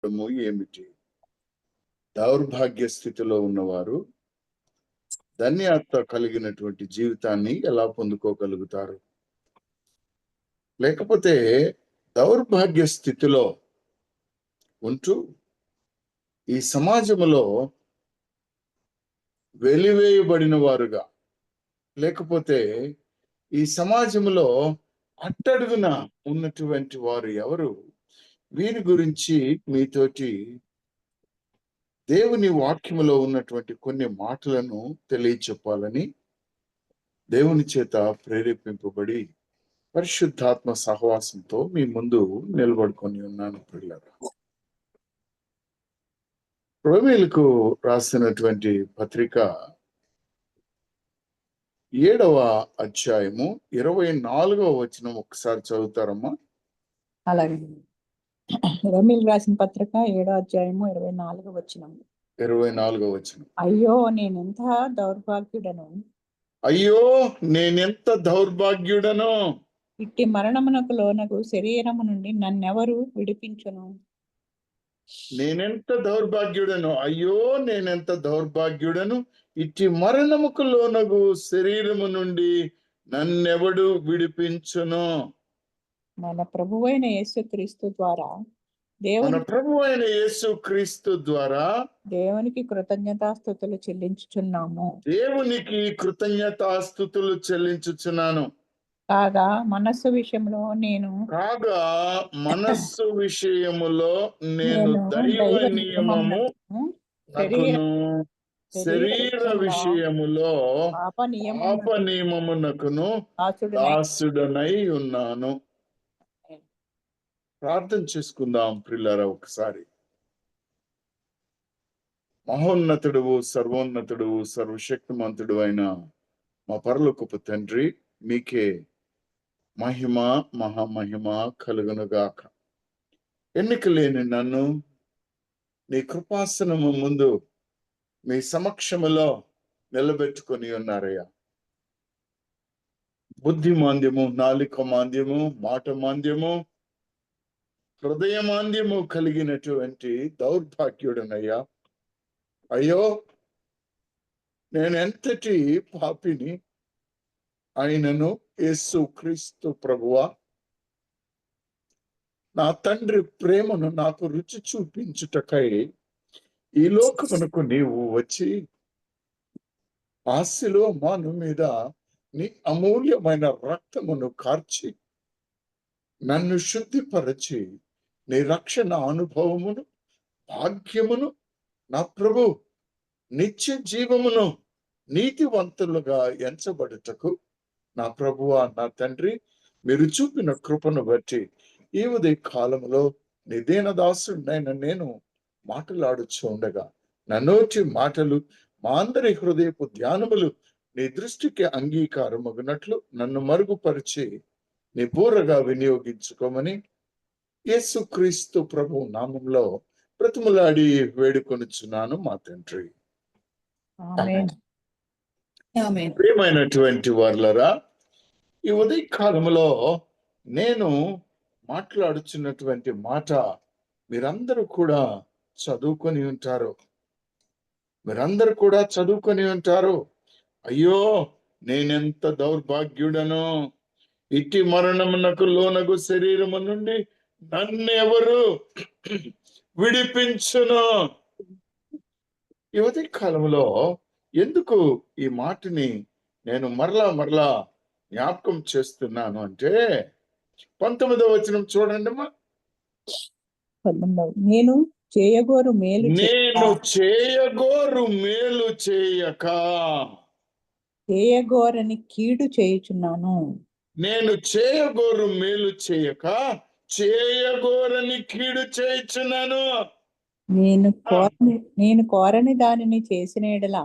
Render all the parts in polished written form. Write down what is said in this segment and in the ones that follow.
ఏమిటి? దౌర్భాగ్య స్థితిలో ఉన్నవారు ధన్యత కలిగినటువంటి జీవితాన్ని ఎలా పొందుకోగలుగుతారు? లేకపోతే దౌర్భాగ్య స్థితిలో ఉంటూ ఈ సమాజంలో వెలివేయబడిన వారుగా, లేకపోతే ఈ సమాజంలో అట్టడుగున ఉన్నటువంటి వారు ఎవరు? వీరి గురించి మీతోటి దేవుని వాక్యములో ఉన్నటువంటి కొన్ని మాటలను తెలియచెప్పాలని దేవుని చేత ప్రేరేపింపబడి పరిశుద్ధాత్మ సహవాసంతో మీ ముందు నిలబడుకొని ఉన్నాను. పిల్లలు, రోమీయులకు రాసినటువంటి పత్రిక 7వ అధ్యాయము 24వ వచనం ఒకసారి చదువుతారమ్మా? అలాగే. రోమీయులకు రాసిన పత్రిక 7వ అధ్యాయము 24వ వచనం. 24వ వచనం. అయ్యో నేనెంత దౌర్భాగ్యుడను, అయ్యో నేనెంత దౌర్భాగ్యుడను, ఇట్టి మరణమునకు లోనగు శరీరము నుండి నన్నెవరు విడిపించును? నేనెంత దౌర్భాగ్యుడను, అయ్యో నేనెంత దౌర్భాగ్యుడను, ఇట్టి మరణముకు లోనగు శరీరము నుండి నన్నెవడు విడిపించును? మన ప్రభువైన యేసుక్రీస్తు ద్వారా దేవునికి కృతజ్ఞతాస్తుతులు చెల్లించుచున్నాము. దేవునికి కృతజ్ఞతాస్తుతులు చెల్లించుచున్నాను. కాగా మనస్సు విషయంలో నేను దైవ నియమము, శరీర విషయములో పాప నియమమునకును దాసుడనై ఉన్నాను. ప్రార్థన చేసుకుందాం ప్రియులారా. ఒకసారి మహోన్నతుడు, సర్వోన్నతుడు, సర్వశక్తిమంతుడు అయిన మా పరలోకపు తండ్రి, మీకే మహిమ మహామహిమ కలుగునుగాక. ఎన్నిక లేని నన్ను నీ కృపాసనము ముందు మీ సమక్షములో నిలబెట్టుకొని ఉన్నారయ్యా. బుద్ధి మాంద్యము, నాలిక మాంద్యము, మాట మాంద్యము, హృదయ మాంద్యము కలిగినటువంటి దౌర్భాగ్యుడనయ్యా. అయ్యో నేనెంతటి పాపిని ఆయనను యేసు క్రీస్తు ప్రభువా, నా తండ్రి ప్రేమను నాకు రుచి చూపించుటకై ఈ లోకమునకు నీవు వచ్చి ఆ శిలువ మాను మీద నీ అమూల్యమైన రక్తమును కార్చి నన్ను శుద్ధిపరచి నీ రక్షణ అనుభవమును, భాగ్యమును, నా ప్రభు నిత్య జీవమును నీతివంతులుగా ఎంచబడుటకు నా ప్రభువా, నా తండ్రి, మీరు చూపిన కృపను బట్టి ఈ ఉదయ కాలంలో నీ దీనదాసుడైన నేను మాట్లాడుచు ఉండగా నా నోటి మాటలు, మా అందరి హృదయపు ధ్యానములు నీ దృష్టికి అంగీకారమగునట్లు నన్ను మరుగుపరిచి నీ బూరగా వినియోగించుకోమని యేసుక్రీస్తు ప్రభు నామంలో బ్రతిమలాడి వేడుకొనుచున్నాను మా తండ్రి. ప్రియమైనటువంటి వారులారా, ఈ ఉదయ కాలంలో నేను మాట్లాడుచున్నటువంటి మాట మీరందరూ కూడా చదువుకొని ఉంటారు. అయ్యో నేనెంత దౌర్భాగ్యుడను, ఇట్టి మరణమునకు లోనగు శరీరము నుండి నన్నెవరు విడిపించును? ఈ ఉదయ కాలంలో ఎందుకు ఈ మాటని నేను మరలా జ్ఞాపకం చేస్తున్నాను అంటే 19వ వచనం చూడండి అమ్మా. నేను చేయగోరు మేలు చేయక చేయగోరని కీడు చేయుచున్నాను. నేను చేయగోరు మేలు చేయక చేయగోరని కీడు చేయుచున్నాను. నేను కోరని దానిని చేసిన ఎడల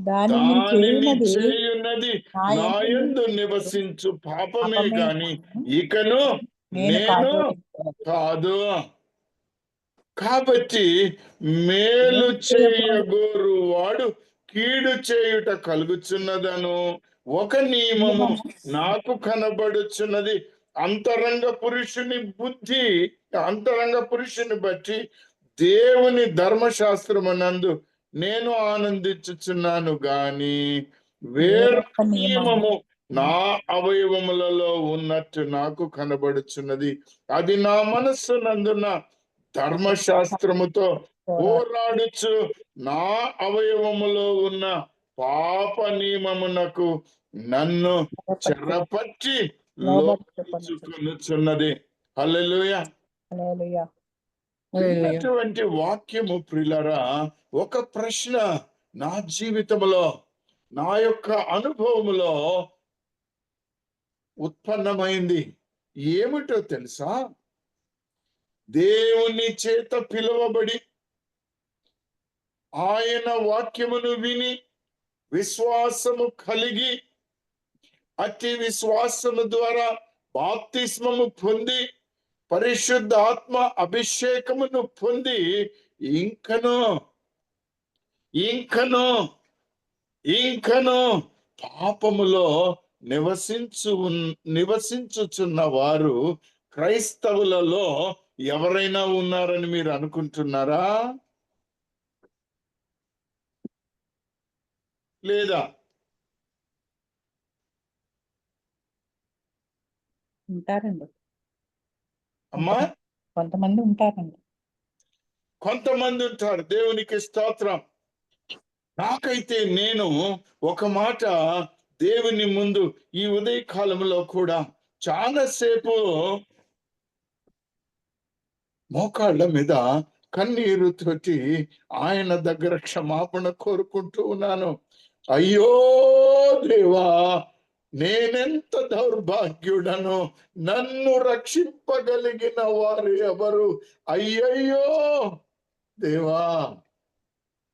దానిని చేయున్నది నా యందు నివసించు పాపమే గాని ఇకను నేను కాదు. కాబట్టి మేలు చేయగోరు వాడు కీడు చేయుట కలుగుచున్నదను ఒక నియమము నాకు కనబడుచున్నది, అంతరంగ పురుషుని బుద్ధి, అంతరంగ పురుషుని బట్టి దేవుని ధర్మశాస్త్రమునందు నేను ఆనందించుచున్నాను గాని వేరొక వేరొక నియమము నియమము నా అవయవములలో ఉన్నట్టు నాకు కనబడుచున్నది. అది నా మనస్సు నందున ధర్మశాస్త్రముతో పోరాడుచు నా అవయవములో ఉన్న పాప నియమమునకు నన్ను చెరపట్టి లోబరుచుకొనుచున్నది. హల్లెలూయా. హల్లెలూయా. విన్నటువంటి వాక్యము ప్రియులారా, ఒక ప్రశ్న నా జీవితంలో, నా యొక్క అనుభవములో ఉత్పన్నమైంది. ఏమిటో తెలుసా? దేవుని చేత పిలువబడి ఆయన వాక్యమును విని విశ్వాసము కలిగి అతి విశ్వాసము ద్వారా బాప్తిస్మము పొంది పరిశుద్ధ ఆత్మ అభిషేకమును పొంది ఇంకను ఇంకను ఇంకను పాపములో నివసించుచున్న వారు క్రైస్తవులలో ఎవరైనా ఉన్నారని మీరు అనుకుంటున్నారా? లేదా? ఉంటారండి. అమ్మా, కొంతమంది ఉంటారండి. కొంతమంది ఉంటారు. దేవునికి స్తోత్రం. నాకైతే నేను ఒక మాట దేవుని ముందు ఈ ఉదయ కాలంలో కూడా చాలాసేపు మోకాళ్ళ మీద కన్నీరుతోటి ఆయన దగ్గర క్షమాపణ కోరుకుంటూ ఉన్నాను. అయ్యో దేవా, నేనెంత దౌర్భాగ్యుడను, నన్ను రక్షింపగలిగిన వారు ఎవరు? అయ్యయ్యో దేవా,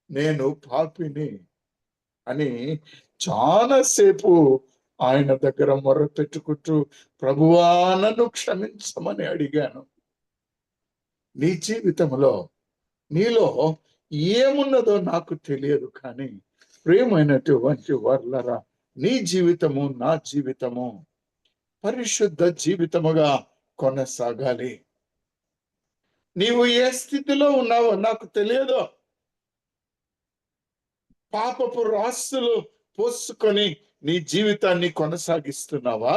నేను పాపిని అని చాలాసేపు ఆయన దగ్గర మొర్ర పెట్టుకుంటూ ప్రభువా నన్ను క్షమించమని అడిగాను. నీ జీవితంలో నీలో ఏమున్నదో నాకు తెలియదు, కానీ ప్రియమైనటువంటి వర్లరా, నీ జీవితము నా జీవితము పరిశుద్ధ జీవితముగా కొనసాగాలి. నీవు ఏ స్థితిలో ఉన్నావో నాకు తెలియదు. పాపపు రాస్తులు పోసుకొని నీ జీవితాన్ని కొనసాగిస్తున్నావా?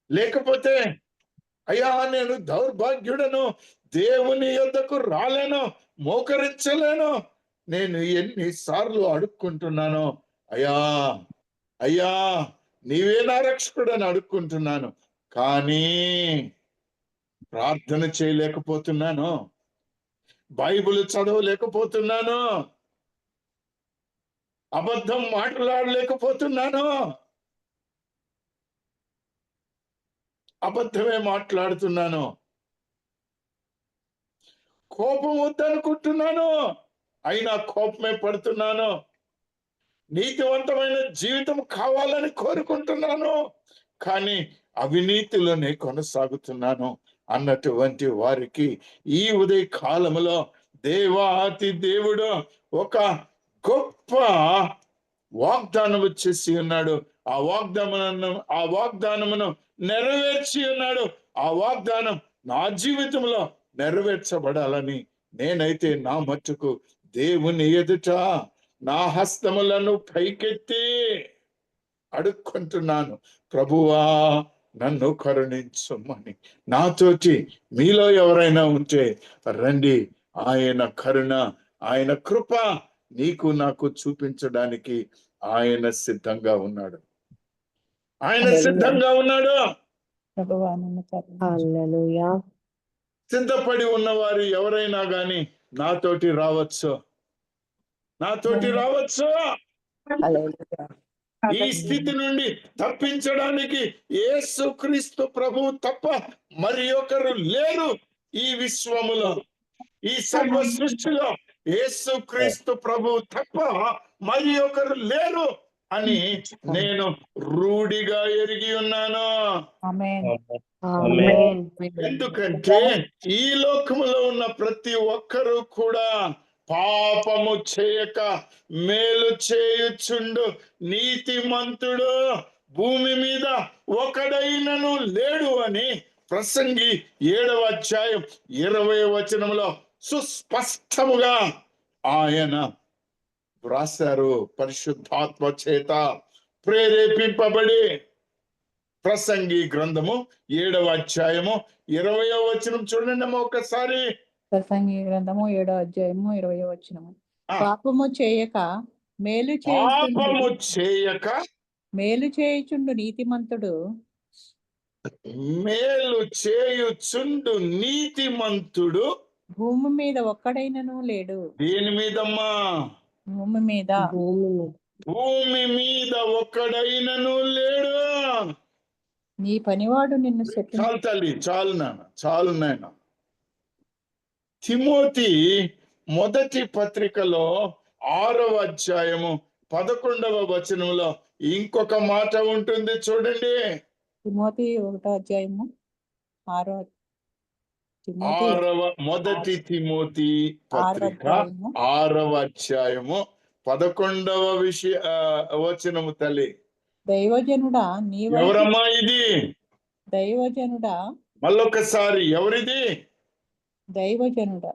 లేకపోతే అయ్యా నేను దౌర్భాగ్యుడను, దేవుని యొద్దకు రాలేను, మోకరించలేను, నేను ఎన్నిసార్లు అడుక్కుంటున్నాను, అయ్యా అయ్యా నీవే నా రక్షకుడని అడుక్కుంటున్నాను, కానీ ప్రార్థన చేయలేకపోతున్నాను, బైబిల్ చదవలేకపోతున్నాను, అబద్ధం మాట్లాడలేకపోతున్నాను. అబద్ధమే మాట్లాడుతున్నాను. కోపం వద్దనుకుంటున్నాను, అయినా కోపమే పడుతున్నాను. నీతివంతమైన జీవితం కావాలని కోరుకుంటున్నాను, కానీ అవినీతిలోనే కొనసాగుతున్నాను అన్నటువంటి వారికి ఈ ఉదయ కాలంలో దేవాతి దేవుడు ఒక గొప్ప వాగ్దానం చేసి ఉన్నాడు. ఆ వాగ్దానమును నెరవేర్చి ఉన్నాడు. ఆ వాగ్దానం నా జీవితంలో నెరవేర్చబడాలని నేనైతే నా మట్టుకు దేవుని ఎదుట నా హస్తములను పైకెత్తి అడుక్కుంటున్నాను, ప్రభువా నన్ను కరుణించమని. నాతోటి మీలో ఎవరైనా ఉంటే రండి, ఆయన కరుణ, ఆయన కృప నీకు నాకు చూపించడానికి ఆయన సిద్ధంగా ఉన్నాడు. ఆయన సిద్ధంగా ఉన్నాడు. హల్లెలూయా. సిద్ధపడి ఉన్నవారు ఎవరైనా గాని నాతోటి రావచ్చు, నాతోటి రావచ్చు. ఈ స్థితి నుండి తప్పించడానికి యేసుక్రీస్తు ప్రభువు తప్ప మరి ఒకరు లేరు ఈ విశ్వములో, ఈ సర్వ సృష్టిలో. యేసుక్రీస్తు ప్రభువు తప్ప మరి ఒకరు లేరు అని నేను రూఢిగా ఎరిగి ఉన్నాను. ఆమేన్. ఎందుకంటే ఈ లోకములో ఉన్న ప్రతి ఒక్కరూ కూడా పాపము చేయక మేలు చేయుచుండు నీతిమంతుడు భూమి మీద ఒకడైనను లేడు అని ప్రసంగి 7వ అధ్యాయం 20వ వచనంలో సుస్పష్టముగా ఆయన వ్రాసారు. పరిశుద్ధాత్మ చేత ప్రేరేపింపబడి. ప్రసంగి గ్రంథము 7వ అధ్యాయము 20వ వచనం చూడండి అమ్మా ఒకసారి. ప్రసంగి గ్రంథము 7వ అధ్యాయము 20వ వచనము. ఆ. పాపము చేయక మేలు పాపము చేయుచుండు చేయక మేలు చేయుచుండు నీతిమంతుడు మేలు చేయుచుండు నీతిమంతుడు భూమి మీద ఒక్కడైనను లేడు. దేని మీదమ్మా? భూమి మీద భూమి మీద ఒక్కడైనను లేడు. నీ పనివాడు నిన్ను చాలు తల్లి, చాలు నాన్న, చాలు నాయన. తిమోతి మొదటి పత్రికలో 6వ అధ్యాయము 11వ వచనంలో ఇంకొక మాట ఉంటుంది చూడండి. తిమోతి 1వ అధ్యాయము 6వ మొదటి తిమోతి 6వ పత్రిక అధ్యాయము 6వ అధ్యాయము 11వ వచనము తల్లి. దైవజనుడా ఎవరమ్మా ఇది? దైవజనుడా మళ్ళొకసారి ఎవరిది? దైవజనుడా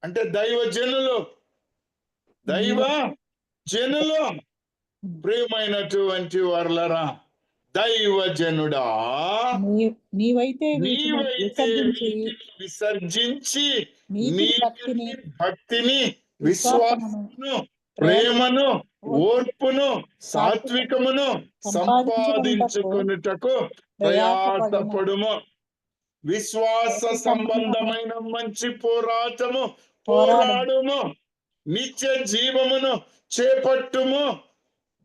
అంటే దైవజనులు, దైవ జనులు. ప్రియమైనటువంటి వారలారా, దైవజనుడా నీవైతే విసర్జించి నీతిని, భక్తిని, విశ్వాసమును, ప్రేమను, ఓర్పును, సాత్వికమును సంపాదించుకొనుటకు ప్రయాసపడుము. విశ్వాస సంబంధమైన మంచి పోరాడుము. నిత్య జీవమును చేపట్టుము.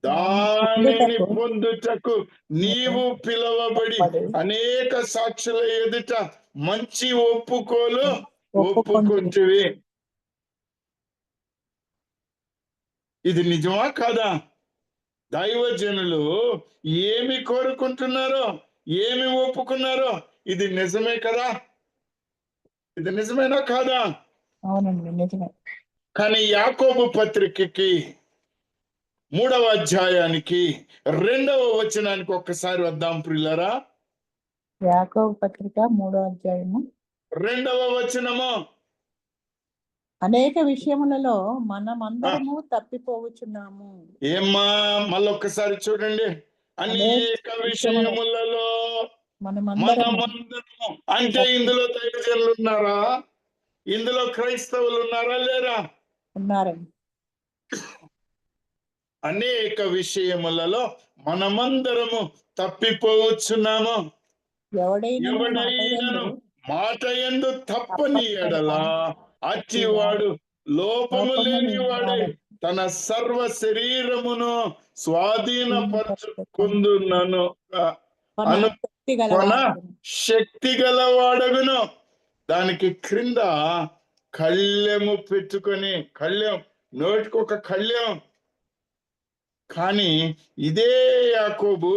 దానిని పొందుటకు నీవు పిలవబడి అనేక సాక్షుల ఎదుట మంచి ఒప్పుకుంటువి. ఇది నిజమా కాదా? దైవజనులు ఏమి కోరుకుంటున్నారో, ఏమి ఒప్పుకున్నారో ఇది నిజమే కదా? ఇది నిజమేనా కాదా? అవునండి, నిజమే. కానీ యాకోబు పత్రికకి 3వ అధ్యాయానికి 2వ వచనానికి ఒక్కసారి వద్దాం ప్రియులారా. యాకోబు పత్రిక 3వ అధ్యాయము 2వ వచనము. అనేక విషయములలో మనమందరము తప్పిపోవచ్చున్నాము. ఏమ్మా మళ్ళొక్కసారి చూడండి. అనేక విషయములలో మనమందరము. అంటే ఇందులో దైవజనులు ఉన్నారా? ఇందులో క్రైస్తవులు ఉన్నారా లేరా? ఉన్నారండి. అనేక విషయములలో మనమందరము తప్పిపోవచ్చున్నాము. ఎవడైనను మాట యందు తప్పని ఎడల అట్టివాడు లోపము లేనివాడే తన సర్వ శరీరమును స్వాధీనపరచుకుందునను శక్తి గలవాడగును. దానికి క్రింద కళ్ళెము పెట్టుకొని, కళ్ళెం నోటికి ఒక కళ్ళెం. కానీ ఇదే యాకోబు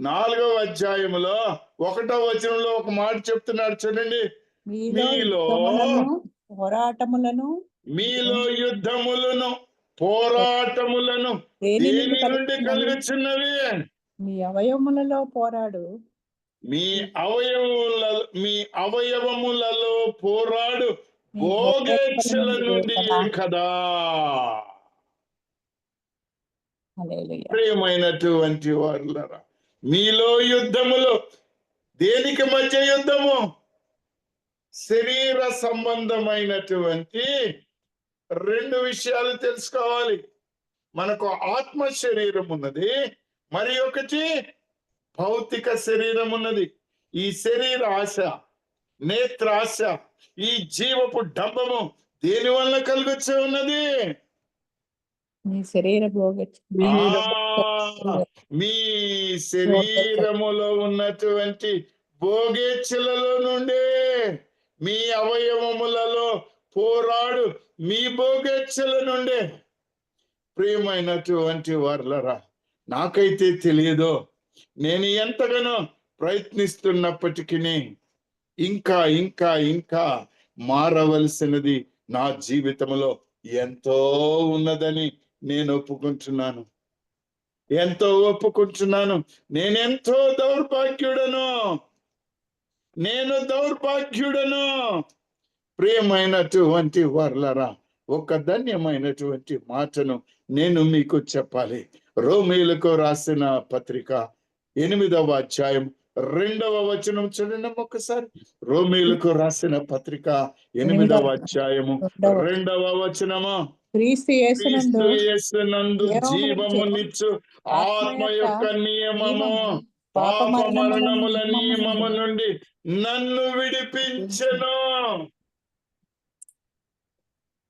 4వ అధ్యాయములో 1వ వచనంలో ఒక మాట చెప్తున్నాడు చూడండి. మీలో యుద్ధములను పోరాటములను దేని నుండి కలుగుచున్నవి? మీ అవయవములలో పోరాడు భోగేచ్ఛల నుండి కదా. ప్రియమైనటువంటి వారులారా, మీలో యుద్ధములు దేనికి మధ్య యుద్ధము? శరీర సంబంధమైనటువంటి 2 విషయాలు తెలుసుకోవాలి. మనకు ఆత్మ శరీరం ఉన్నది, మరి ఒకటి భౌతిక శరీరం ఉన్నది. ఈ శరీర ఆశ, నేత్రాశ, ఈ జీవపు డంబము దేని వల్ల కలుగొచ్చే ఉన్నది? మీ శరీరములో ఉన్నటువంటి భోగేచ్ఛలలో నుండే. మీ అవయవములలో పోరాడు మీ భోగేచ్ఛల నుండే. ప్రియమైనటువంటి వారలారా, నాకైతే తెలియదు, నేను ఎంతగానో ప్రయత్నిస్తున్నప్పటికీ ఇంకా ఇంకా ఇంకా మారవలసినది నా జీవితంలో ఎంతో ఉన్నదని నేను ఒప్పుకుంటున్నాను. ఎంతో ఒప్పుకుంటున్నాను. నేనెంతో దౌర్భాగ్యుడను, నేను దౌర్భాగ్యుడను. ప్రియమైనటువంటి వర్లరా, ఒక ధన్యమైనటువంటి మాటను నేను మీకు చెప్పాలి. రోమీయులకు రాసిన పత్రిక 8వ అధ్యాయం 2వ వచనం చూడండి ఒక్కసారి. రోమీయులకు రాసిన పత్రిక 8వ అధ్యాయము 2వ వచనము. క్రీస్తు యేసునందు క్రీస్తు యేసునందు జీవమునిచ్చు జీవమునిచ్చు ఆత్మ యొక్క నియమము పాప పాప మరణముల మరణముల నియమము నుండి నన్ను విడిపించెను.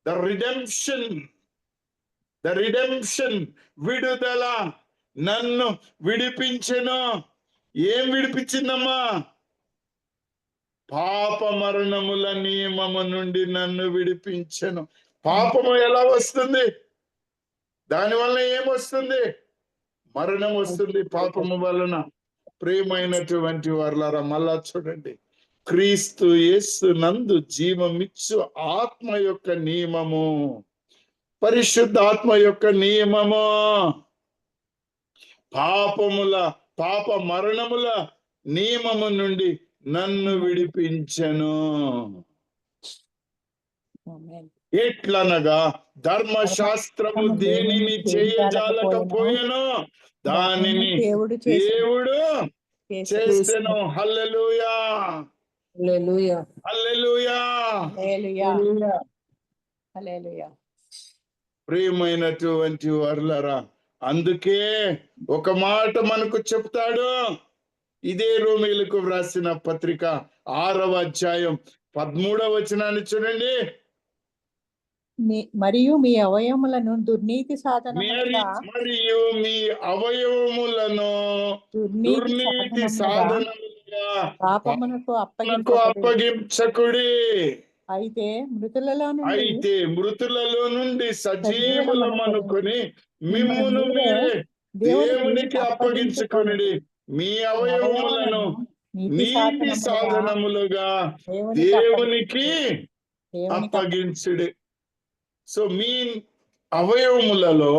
ద రిడెంప్షన్, విడుదల నన్ను విడిపించెను. ఏం విడిపించిందమ్మా? పాప మరణముల నియమము నుండి నన్ను విడిపించెను. పాపము ఎలా వస్తుంది? దానివల్ల ఏమొస్తుంది? మరణం వస్తుంది పాపము వలన. ప్రియమైనటువంటి వారలారా, మళ్ళా చూడండి. క్రీస్తు యేసు నందు జీవమిచ్చు ఆత్మ యొక్క నియమము, పరిశుద్ధాత్మ యొక్క నియమము పాప మరణముల నియమము నుండి నన్ను విడిపించెను. ఎట్లనగా ధర్మశాస్త్రము దేనిని చేయజాలకపోయెనో దానిని దేవుడు చేసెను. హల్లెలూయా, హల్లెలూయా, హల్లెలూయా, హల్లెలూయా, హల్లెలూయా. ప్రియమైనటువంటి వర్లరా, అందుకే ఒక మాట మనకు చెప్తాడు. ఇదే రోమీయులకు వ్రాసిన పత్రిక 6వ అధ్యాయం 13వ వచనాన్ని చూడండి. మరియు మీ అవయవములను దుర్నీతి సాధనములుగా మరియు మీ అవయవములను దుర్నీతి సాధనములుగా పాపమునకు అప్పగించకుడి. అయితే మృతులలో నుండి సజీవులమనుకొని మిమ్మును మీరే దేవునికి అప్పగించుకొనుడి. మీ అవయవములను నీతి సాధనములుగా దేవునికి అప్పగించుడి. సో మీ అవయవములలో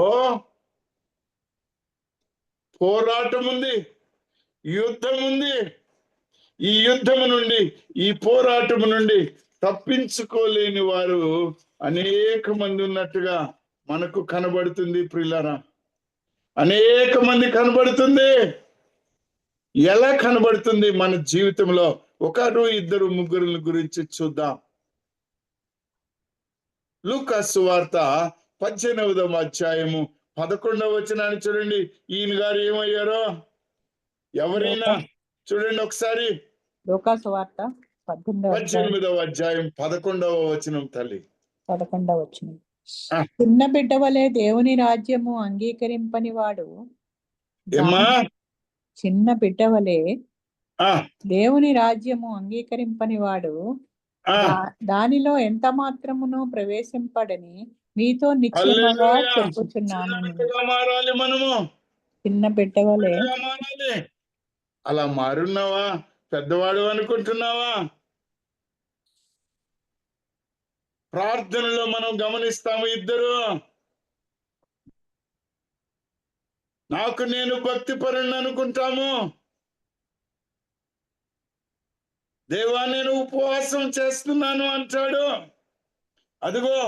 పోరాటం ఉంది, యుద్ధం ఉంది. ఈ యుద్ధము నుండి, ఈ పోరాటము నుండి తప్పించుకోలేని వారు అనేక మంది ఉన్నట్టుగా మనకు కనబడుతుంది. ప్రియులారా, అనేక మంది కనబడుతుంది. ఎలా కనబడుతుంది మన జీవితంలో? ఒకరు, ఇద్దరు, ముగ్గురు గురించి చూద్దాం. లూకా సువార్త 18వ అధ్యాయము 11వ వచనాన్ని చూడండి. ఈయన గారు ఏమయ్యారో ఎవరైనా చూడండి ఒకసారి. లూకా సువార్త 18వ అధ్యాయం 11వ వచనం తల్లి. 11వ వచనం. చిన్న బిడ్డ వలె దేవుని రాజ్యము అంగీకరింపని వాడు, చిన్న బిడ్డ వలె దేవుని రాజ్యము అంగీకరింపని వాడు దానిలో ఎంత మాత్రమును ప్రవేశింపడని మీతో నిశ్చయముగా చెప్పుచున్నాను. మనము చిన్న బిడ్డ వలె అలా మారున్నావా? పెద్దవాడు అనుకుంటున్నావా? ప్రార్థనలో మనం గమనిస్తాము, ఇద్దరు నాకు నేను భక్తి పరుణ్ణి అనుకుంటాము. దేవా నేను ఉపవాసం చేస్తున్నాను అంటాడు. అదిగో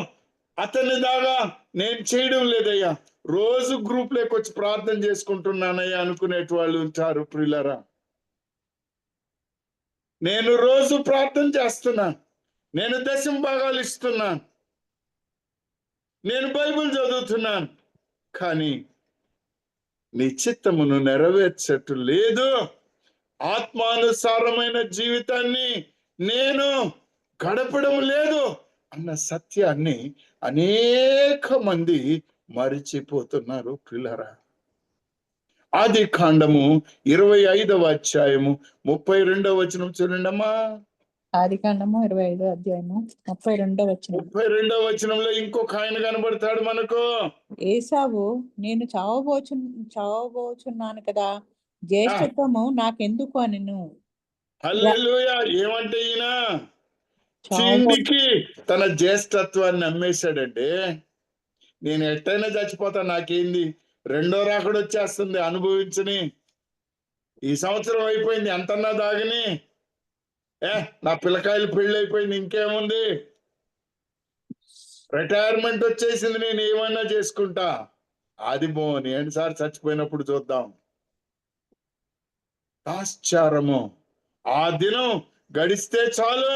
అతని దాగా నేను చేయడం లేదయ్యా, రోజు గ్రూప్ లోకి వచ్చి ప్రార్థన చేసుకుంటున్నానయ్యా అనుకునేటి వాళ్ళు ఉంటారు. ప్రియులారా, నేను రోజు ప్రార్థన చేస్తున్నాను, నేను దశమ భాగాలు ఇస్తున్నాను, నేను బైబిల్ చదువుతున్నాను, కానీ నీ చిత్తమును నెరవేర్చట్టు లేదు. ఆత్మానుసారమైన జీవితాన్ని నేను గడపడం లేదు అన్న సత్యాన్ని అనేక మంది మరిచిపోతున్నారు. పిల్లరా, ఆది కాండము 25వ అధ్యాయము 32వ వచనం చూడండి అమ్మా. ఆది కాండము 25వ అధ్యాయము 32వ వచనం. 32వ వచనంలో ఇంకొక ఆయన కనబడతాడు మనకు. ఏసావు, నేను చావబోచున్నాను కదా, జ్యేష్ఠత్వము నాకెందుకు అనెను. హల్లెలూయా. ఏమంటే ఈయన తిండికి తన జ్యేష్ఠత్వాన్ని అమ్మేశాడంటే, నేను ఎట్టయినా చచ్చిపోతా, నాకేంది, రెండో రాకడ వచ్చేస్తుంది, అనుభవించని. ఈ సంవత్సరం అయిపోయింది, ఎంతన్నా దాగని. నా పిల్లకాయలు పెళ్లి అయిపోయింది, ఇంకేముంది, రిటైర్మెంట్ వచ్చేసింది, నేను ఏమన్నా చేసుకుంటా. అది పోని ఎన్నిసార్లు చచ్చిపోయినప్పుడు చూద్దాం. ఆశ్చర్యము. ఆ దినం గడిస్తే చాలు.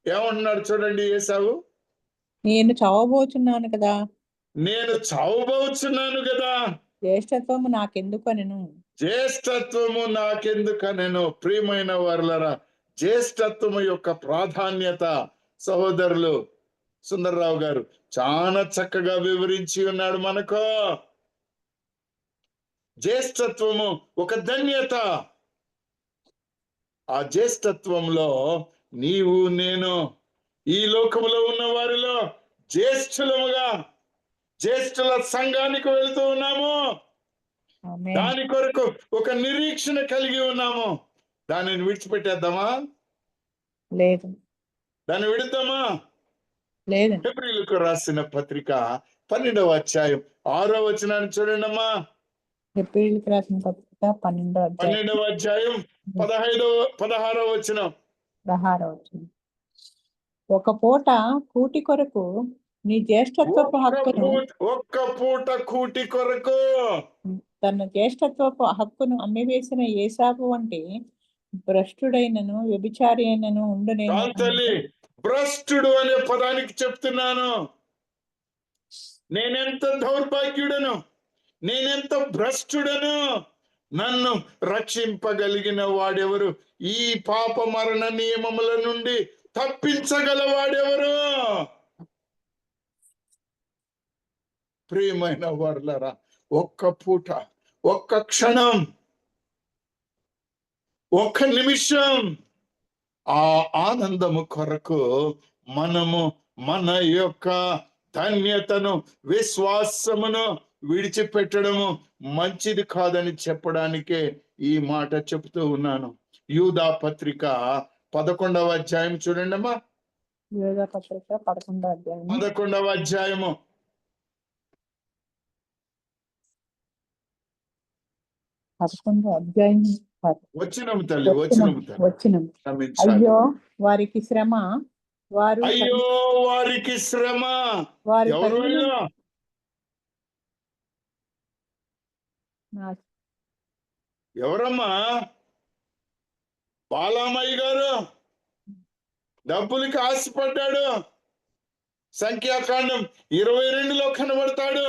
ఏమంటున్నాడు చూడండి ఏసావు, నేను చావబోచున్నాను కదా, నేను చావబోచున్నాను కదా, జ్యేష్ఠత్వము నాకెందుకనెను. జ్యేష్ఠత్వము నాకెందుకనెను. ప్రియమైన వారలారా, జ్యేష్ఠత్వము యొక్క ప్రాధాన్యత సహోదరులు సుందర్రావు గారు చాలా చక్కగా వివరించి ఉన్నాడు మనకు. జ్యేష్ఠత్వము ఒక ధన్యత. ఆ జ్యేష్ఠత్వంలో నీవు నేను ఈ లోకములో ఉన్న వారిలో జ్యేష్ఠులముగా జ్యేష్ఠుల సంఘానికి వెళుతూ ఉన్నాము. ఆమేన్. దాని కొరకు ఒక నిరీక్షణ కలిగి ఉన్నాము. దానిని విడిచిపెట్టేద్దామా? లేదు, దాన్ని విడుద్దామా? లేదు. హెబ్రీయులకు రాసిన పత్రిక 12వ అధ్యాయం 6వ వచనాన్ని చూడండి అమ్మా. హెబ్రీయులకు రాసిన పత్రిక 12వ అధ్యాయం 12వ అధ్యాయం 16వ వచనం. 16వ వచనం. ఒక పూట కూటి కొరకు నీ జ్యేష్ఠత్వపు హక్కును ఒక్క పూట కూటి కొరకు తన జ్యేష్ఠత్వపు హక్కును అమ్మివేసిన ఏసాపు వంటి భ్రష్టుడైనను వ్యభిచారి అయినను ఉండునేమో. తల్లి, భ్రష్టుడు అనే పదానికి చెప్తున్నాను. నేనెంత దౌర్భాగ్యుడను, నేనెంత భ్రష్టుడను. నన్ను రక్షింపగలిగిన వాడెవరు? ఈ పాప మరణ నియమముల నుండి తప్పించగలవాడెవరు? ప్రియమైన వారలారా, ఒక్క పూట, ఒక్క క్షణం, ఒక్క నిమిషం ఆ ఆనందము కొరకు మనము మన యొక్క ధన్యతను, విశ్వాసమును విడిచిపెట్టడము మంచిది కాదని చెప్పడానికే ఈ మాట చెప్తూ ఉన్నాను. యూదా పత్రిక 11వ అధ్యాయం చూడండి అమ్మా. యూదా పత్రిక 11వ అధ్యాయం 11వ అధ్యాయము 11వ అధ్యాయం వచ్చినము తల్లి, వచ్చినము తల్లి, వచ్చినం. క్షమించాలి. అయ్యో వారికి శ్రమ, వారు అయ్యో వారికి శ్రమ. వారు ఎవరు కలిగిన వాళ్ళు? నా- ఎవరమ్మా? బాలామయ్య గారు డబ్బులకి ఆశపడ్డాడు. సంఖ్యాకాండం 22లో కనబడతాడు.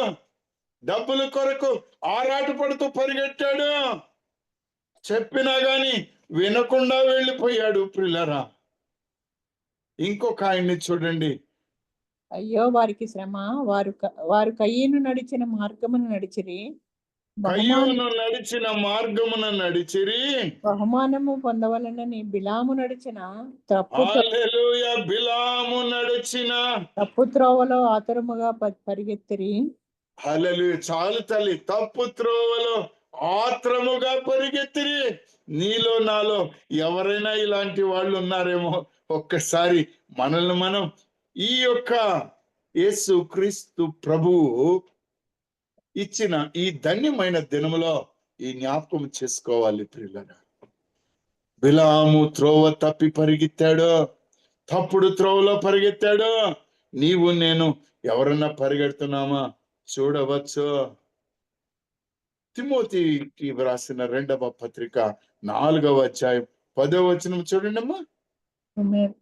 డబ్బుల కొరకు ఆరాట పడుతూ పరిగెట్టాడు. చెప్పినా గాని వినకుండా వెళ్ళిపోయాడు. ప్రియులారా, ఇంకొక ఆయన్ని చూడండి. అయ్యో వారికి శ్రమ, వారు కయ్యను నడిచిన మార్గమును నడిచిరి, కయ్యూను నడిచిన మార్గమున నడిచిరి, బహుమానము పొందవలనని బిలాము నడిచిన హల్లెలూయా, బిలాము నడిచిన తప్పు త్రోవలో ఆతురముగా పరిగెత్తిరి. హల్లెలూయా. చాలు తల్లి, తప్పు త్రోవలో ఆత్రముగా పరిగెత్తిరి. నీలో నాలో ఎవరైనా ఇలాంటి వాళ్ళు ఉన్నారేమో. ఒక్కసారి మనల్ని మనం ఈ యొక్క యేసు క్రీస్తు ప్రభువు ఇచ్చిన ఈ ధన్యమైన దినములో ఈ జ్ఞాపకం చేసుకోవాలి. ప్రియులారా, బిలాము త్రోవ తప్పి పరిగెత్తాడు, తప్పుడు త్రోవలో పరిగెత్తాడు. నీవు నేను ఎవరన్నా పరిగెడుతున్నామా చూడవచ్చు. తిమోతికి వ్రాసిన 2వ పత్రిక 4వ అధ్యాయం 10వ వచనం చూడండి అమ్మా.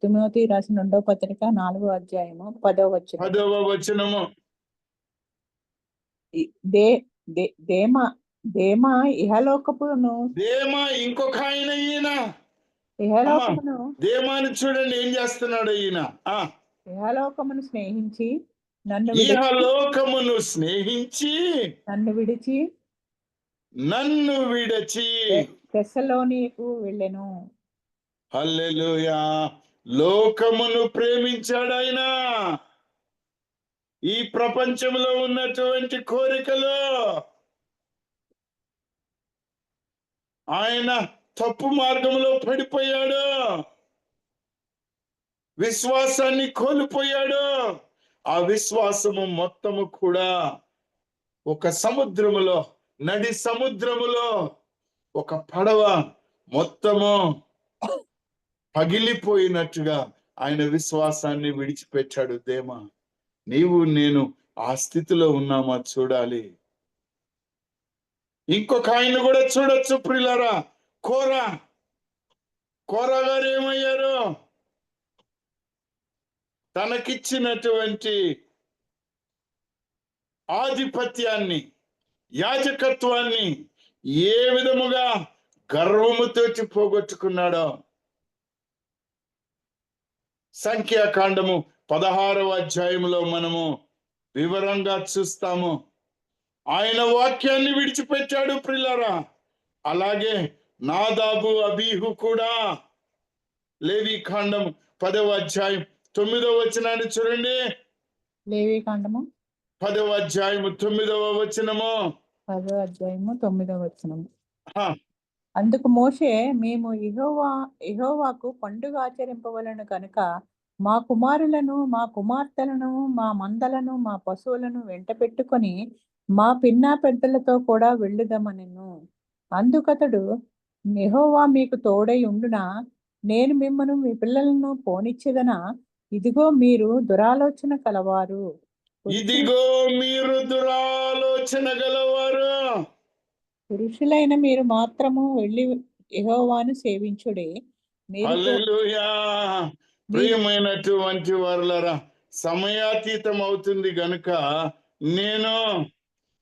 తిమోతి రాసిన 2వ పత్రిక 4వ అధ్యాయము 10వ వచనం. 10వ వచనము. దేమా ఇహలోకమును దేమా ఇంకొక ఆయన. ఈయన ఇహలోకమును దేమాని చూడండి ఏం చేస్తున్నాడు ఈయన. ఇహలోకమును స్నేహించి నన్ను విడిచి తెస్సలోనికు వెళ్ళెను. హల్లెలూయా. లోకమును ప్రేమించాడు ఆయన. ఈ ప్రపంచంలో ఉన్నటువంటి కోరికలు ఆయన తప్పు మార్గంలో పడిపోయాడు. విశ్వాసాన్ని కోల్పోయాడు. ఆ విశ్వాసము మొత్తము కూడా ఒక సముద్రములో, నడి సముద్రములో ఒక పడవ మొత్తము పగిలిపోయినట్టుగా ఆయన విశ్వాసాన్ని విడిచిపెట్టాడు. దేమా, నీవు నేను ఆ స్థితిలో ఉన్నామా చూడాలి. ఇంకొక ఆయన కూడా చూడొచ్చు ప్రియులారా, కోరా గారు ఏమయ్యారు? తనకిచ్చినటువంటి ఆధిపత్యాన్ని, యాజకత్వాన్ని ఏ విధముగా గర్వముతోటి పోగొట్టుకున్నాడో సంఖ్యాకాండము 16వ అధ్యాయంలో మనము వివరంగా చూస్తాము. ఆయన వాక్యాన్ని విడిచిపెట్టాడు ప్రియులారా. అలాగే నాదాబు, అబీహు కూడా లేవి కాండం 10వ అధ్యాయం 9వ వచనాన్ని చూడండి. లేవి కాండము 10వ అధ్యాయము 9వ వచనము. 10వ అధ్యాయము 9వ వచనము. ఆ, అందుకు మోషే, మేము యెహోవాకు పండుగ ఆచరింపవలను కనుక మా కుమారులను, మా కుమార్తెలను, మా మందలను, మా పశువులను వెంట పెట్టుకొని మా పిన్నా పెద్దలతో కూడా వెళ్ళుదామనెను. అందుకతడు, యెహోవా మీకు తోడై ఉండునా, నేను మిమ్మను మీ పిల్లలను పోనిచ్చేదనా? ఇదిగో మీరు దురాలోచన కలవారు. ఇదిగో మీరు దురాలోచన గలవారు. పురుషులైన మీరు మాత్రము వెళ్ళి యెహోవాను సేవించుడే. మీరు హల్లెలూయా. ప్రియమైనటువంటి వారులారా, సమయాతీతం అవుతుంది గనుక నేను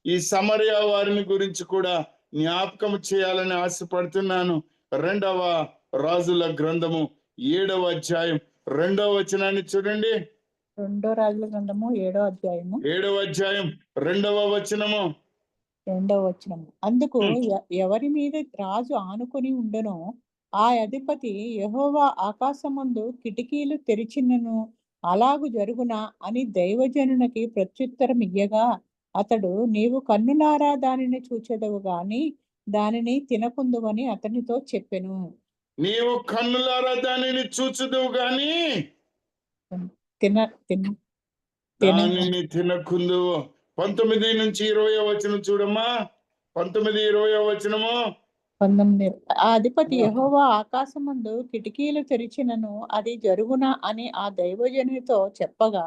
ఈ సమరయ వారిని గురించి కూడా జ్ఞాపకం చేయాలని ఆశపడుతున్నాను. 2వ రాజుల గ్రంథము 7వ అధ్యాయం 2వ వచనాన్ని చూడండి. 2 రాజుల గ్రంథము 7వ అధ్యాయము 7వ అధ్యాయం 2వ వచనము. 2వ వచనము. అందుకు ఎవరి మీద రాజు ఆనుకొని ఉండెనో ఆ అధిపతి, యెహోవా ఆకాశమందు కిటికీలు తెరిచినను అలాగు జరుగునా అని దైవజనునికి ప్రత్యుత్తరం ఇయ్యగా, అతడు, నీవు కన్నులారా దానిని చూచెదవు గాని దానిని తినకుందువని అతనితో చెప్పెను. నీవు కన్నులారా దానిని చూచుదువు గాని తిన తిన తిన దానిని తినకుందువు. 19 నుంచి 20వ వచనం చూడమ్మా. 19, 20వ వచనము. 19. ఆ అధిపతి, యెహోవా ఆకాశమందు కిటికీలు తెరిచినను అది జరుగునా అని ఆ దైవజనునితో చెప్పగా,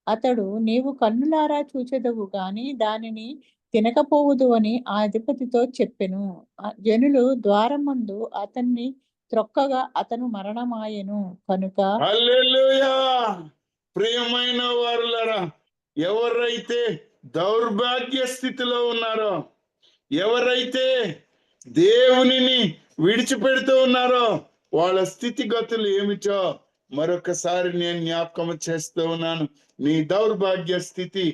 అతడు, నీవు కన్నులారా చూచెదవు గాని దానిని తినకపోవుదు అని ఆ అధిపతితో చెప్పెను. ఆ జనులు ద్వారమందు అతన్ని త్రొక్కగా అతను మరణమాయెను కనుక. హల్లెలూయా. ప్రియమైన వారులారా, ఎవరైతే దౌర్భాగ్య స్థితిలో ఉన్నారో, ఎవరైతే దేవునిని విడిచిపెడుతూ ఉన్నారో వాళ్ళ స్థితిగతులు ఏమిటో మరొకసారి నేను జ్ఞాపకం చేస్తూ ఉన్నాను. నీ దౌర్భాగ్య స్థితి,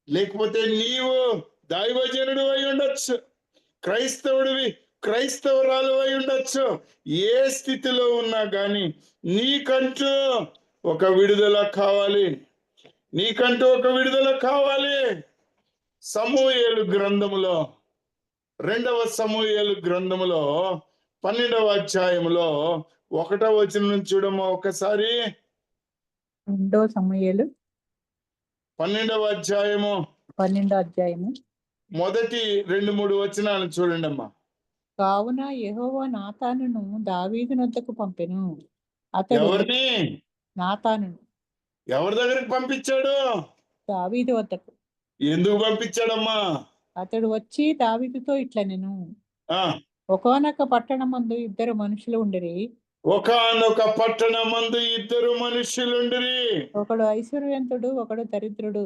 లేకపోతే నీవు దైవజనుడు అయి ఉండొచ్చు, క్రైస్తవుడివి, క్రైస్తవురాలు అయి ఉండొచ్చు. ఏ స్థితిలో ఉన్నా కానీ నీకంటూ ఒక విడుదల కావాలి. నీకంటూ ఒక విడుదల కావాలి. సమూయేలు గ్రంథములో, 2వ సమూయేలు గ్రంథములో 12వ అధ్యాయములో 1వ వచనం నుంచి చూడమ్మా ఒకసారి. 2 సమూయేలు 12వ అధ్యాయము 12వ అధ్యాయము మొదటి 2-3 వచనాలు చూడండి అమ్మా. కావున యెహోవా నాతానును దావీదు నొద్దకు పంపెను. అతడు ఎవరిని, నాతానును ఎవరి దగ్గరికి పంపించాడు? దావీదు వద్దకు. ఎందుకు పంపించాడమ్మా? అతడు వచ్చి దావీదుతో ఇట్లనెను, ఆ, ఒకానొక పట్టణమందు 2 మనుషులు ఉండిరి. ఒకానొక పట్టణమందు 2 మనుషులుండిరి. ఒకడు ఐశ్వర్యవంతుడు, ఒకడు దరిద్రుడు.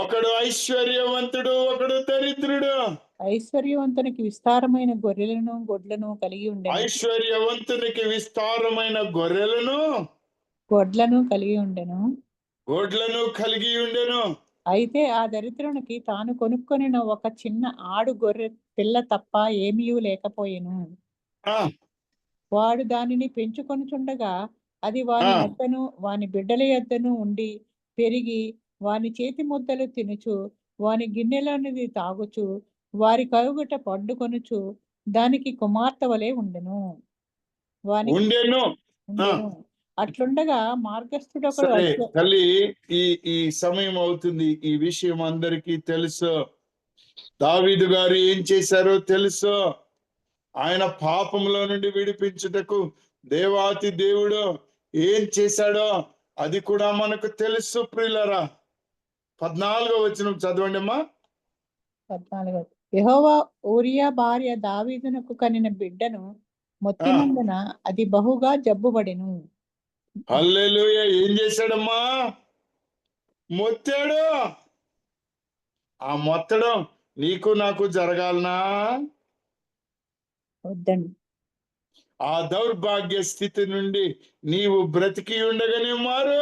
ఒకడు ఐశ్వర్యవంతుడు, ఒకడు దరిద్రుడు. ఐశ్వర్యవంతునికి విస్తారమైన గొర్రెలను గొడ్లను కలిగి ఉండెను. ఐశ్వర్యవంతునికి విస్తారమైన గొర్రెలను గొడ్లను కలిగి ఉండెను. గొడ్లను కలిగి ఉండెను. అయితే ఆ దరిద్రునికి తాను కొనుక్కొనిన ఒక చిన్న ఆడు గొర్రె పిల్ల తప్ప ఏమీయూ లేకపోయెను. ఆ, వాడు దానిని పెంచుకొనుచుండగా అది వాని ఆ. యొద్దను వాని బిడ్డల యొద్దను ఉండి పెరిగి వాని చేతి ముద్దలు తినుచు వాని గిన్నెలోనిది తాగుచు వారి కరుగుట పండుకొనుచు దానికి కుమార్తె వలె ఉండెను. వానికి ఉండెను. ఉండెను. అట్లుండగా మార్గస్థుడొకడు సరే తల్లి, ఈ ఈ సమయం అవుతుంది. ఈ విషయం అందరికీ తెలుసు. దావీదు గారు ఏం చేశారో తెలుసు. ఆయన పాపంలో నుండి విడిపించుటకు దేవాతి దేవుడు ఏం చేశాడో అది కూడా మనకు తెలుసు ప్రియులరా. 14వ వచనం చదవండి అమ్మా. 14. యెహోవా ఊరియా భార్య దావీదునకు కనిన బిడ్డను మొత్తినందున అది బహుగా జబ్బుబడెను. హల్లెలూయా. ఏం చేశాడమ్మా? మొత్తాడు. ఆ మొత్తడం నీకు నాకు జరగాలనా? వద్దండి. ఆ దౌర్భాగ్య స్థితి నుండి నీవు బ్రతికి ఉండగానే మారు.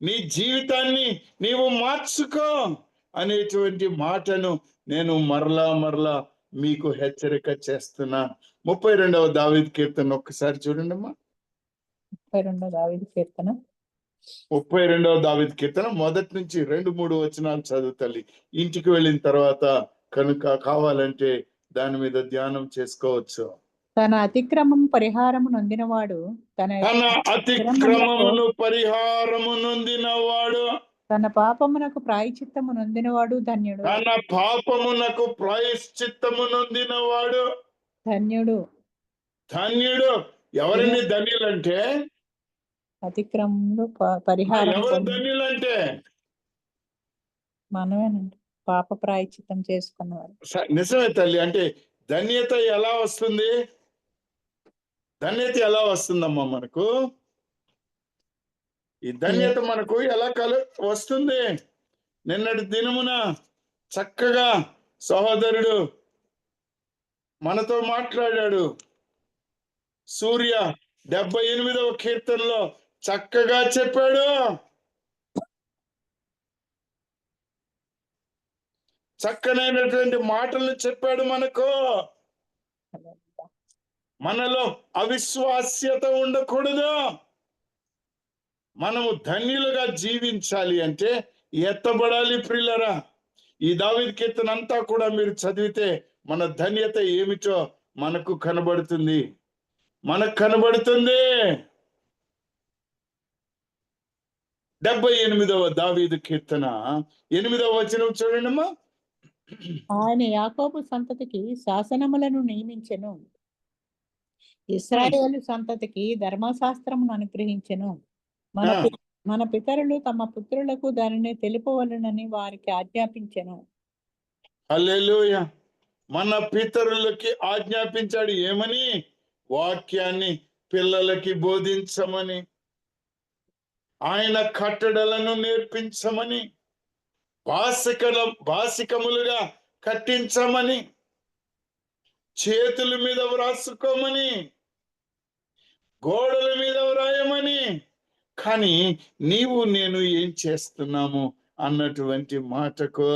నీ జీవితాన్ని నీవు మార్చుకో అనేటువంటి మాటను నేను మరలా మీకు హెచ్చరిక చేస్తున్నా. 32వ దావీదు కీర్తన ఒక్కసారి చూడండి అమ్మా. 32 దావీదు కీర్తన. 32వ దావీదు కీర్తన మొదటి నుంచి 2-3 వచనాలు చదువు తల్లి. ఇంటికి వెళ్ళిన తర్వాత కనుక కావాలంటే దాని మీద ధ్యానం చేసుకోవచ్చు. తన అతిక్రమం పరిహారము నొందినవాడు తన అతిక్రమమును పరిహారము నొందినవాడు, తన పాపమునకు ప్రాయశ్చిత్తము నొందినవాడు ధన్యుడు. తన పాపమునకు ప్రాయశ్చిత్తము నొందినవాడు ధన్యుడు. ధన్యుడు. ఎవరిని ధన్యులంటే? అతిక్రమములు పరిహారం ఎవరు ధన్యులంటే? మనమేనండి, పాప ప్రాయశ్చిత్తం చేసుకున్నవాడు. నిజమే తల్లి. అంటే ధన్యత ఎలా వస్తుంది? ధన్యత ఎలా వస్తుందమ్మా మనకు? ఈ ధన్యత మనకు ఎలా వస్తుంది? నిన్నటి దినమున చక్కగా సహోదరుడు మనతో మాట్లాడాడు. సూర్య 78వ కీర్తనలో చక్కగా చెప్పాడు. చక్కనైనటువంటి మాటలు చెప్పాడు మనకు. మనలో అవిశ్వాస్యత ఉండకూడదు. మనము ధన్యులుగా జీవించాలి అంటే ఎత్తబడాలి ప్రియులరా. ఈ దావీదు కీర్తన అంతా కూడా మీరు చదివితే మన ధన్యత ఏమిటో మనకు కనబడుతుంది. 78వ దావీదు కీర్తన 8వ వచనం చూడండి అమ్మా. ఆయన యాకోబు సంతతికి శాసనములను నియమించెను, ఇశ్రాయేలు సంతతికి ధర్మశాస్త్రమును అనుగ్రహించెను. మన పితరులు తమ పుత్రులకు దానిని తెలుపవలెనని వారికి ఆజ్ఞాపించెను. హల్లెలూయా. మన పితరులకి ఆజ్ఞాపించాడు ఏమని? వాక్యాన్ని పిల్లలకి బోధించమని, ఆయన కట్టడలను నేర్పించమని, భాసికములుగా కట్టించమని, చేతుల మీద వ్రాసుకోమని, గోడల మీద వ్రాయమని. కానీ నీవు నేను ఏం చేస్తున్నాము అన్నటువంటి మాటకు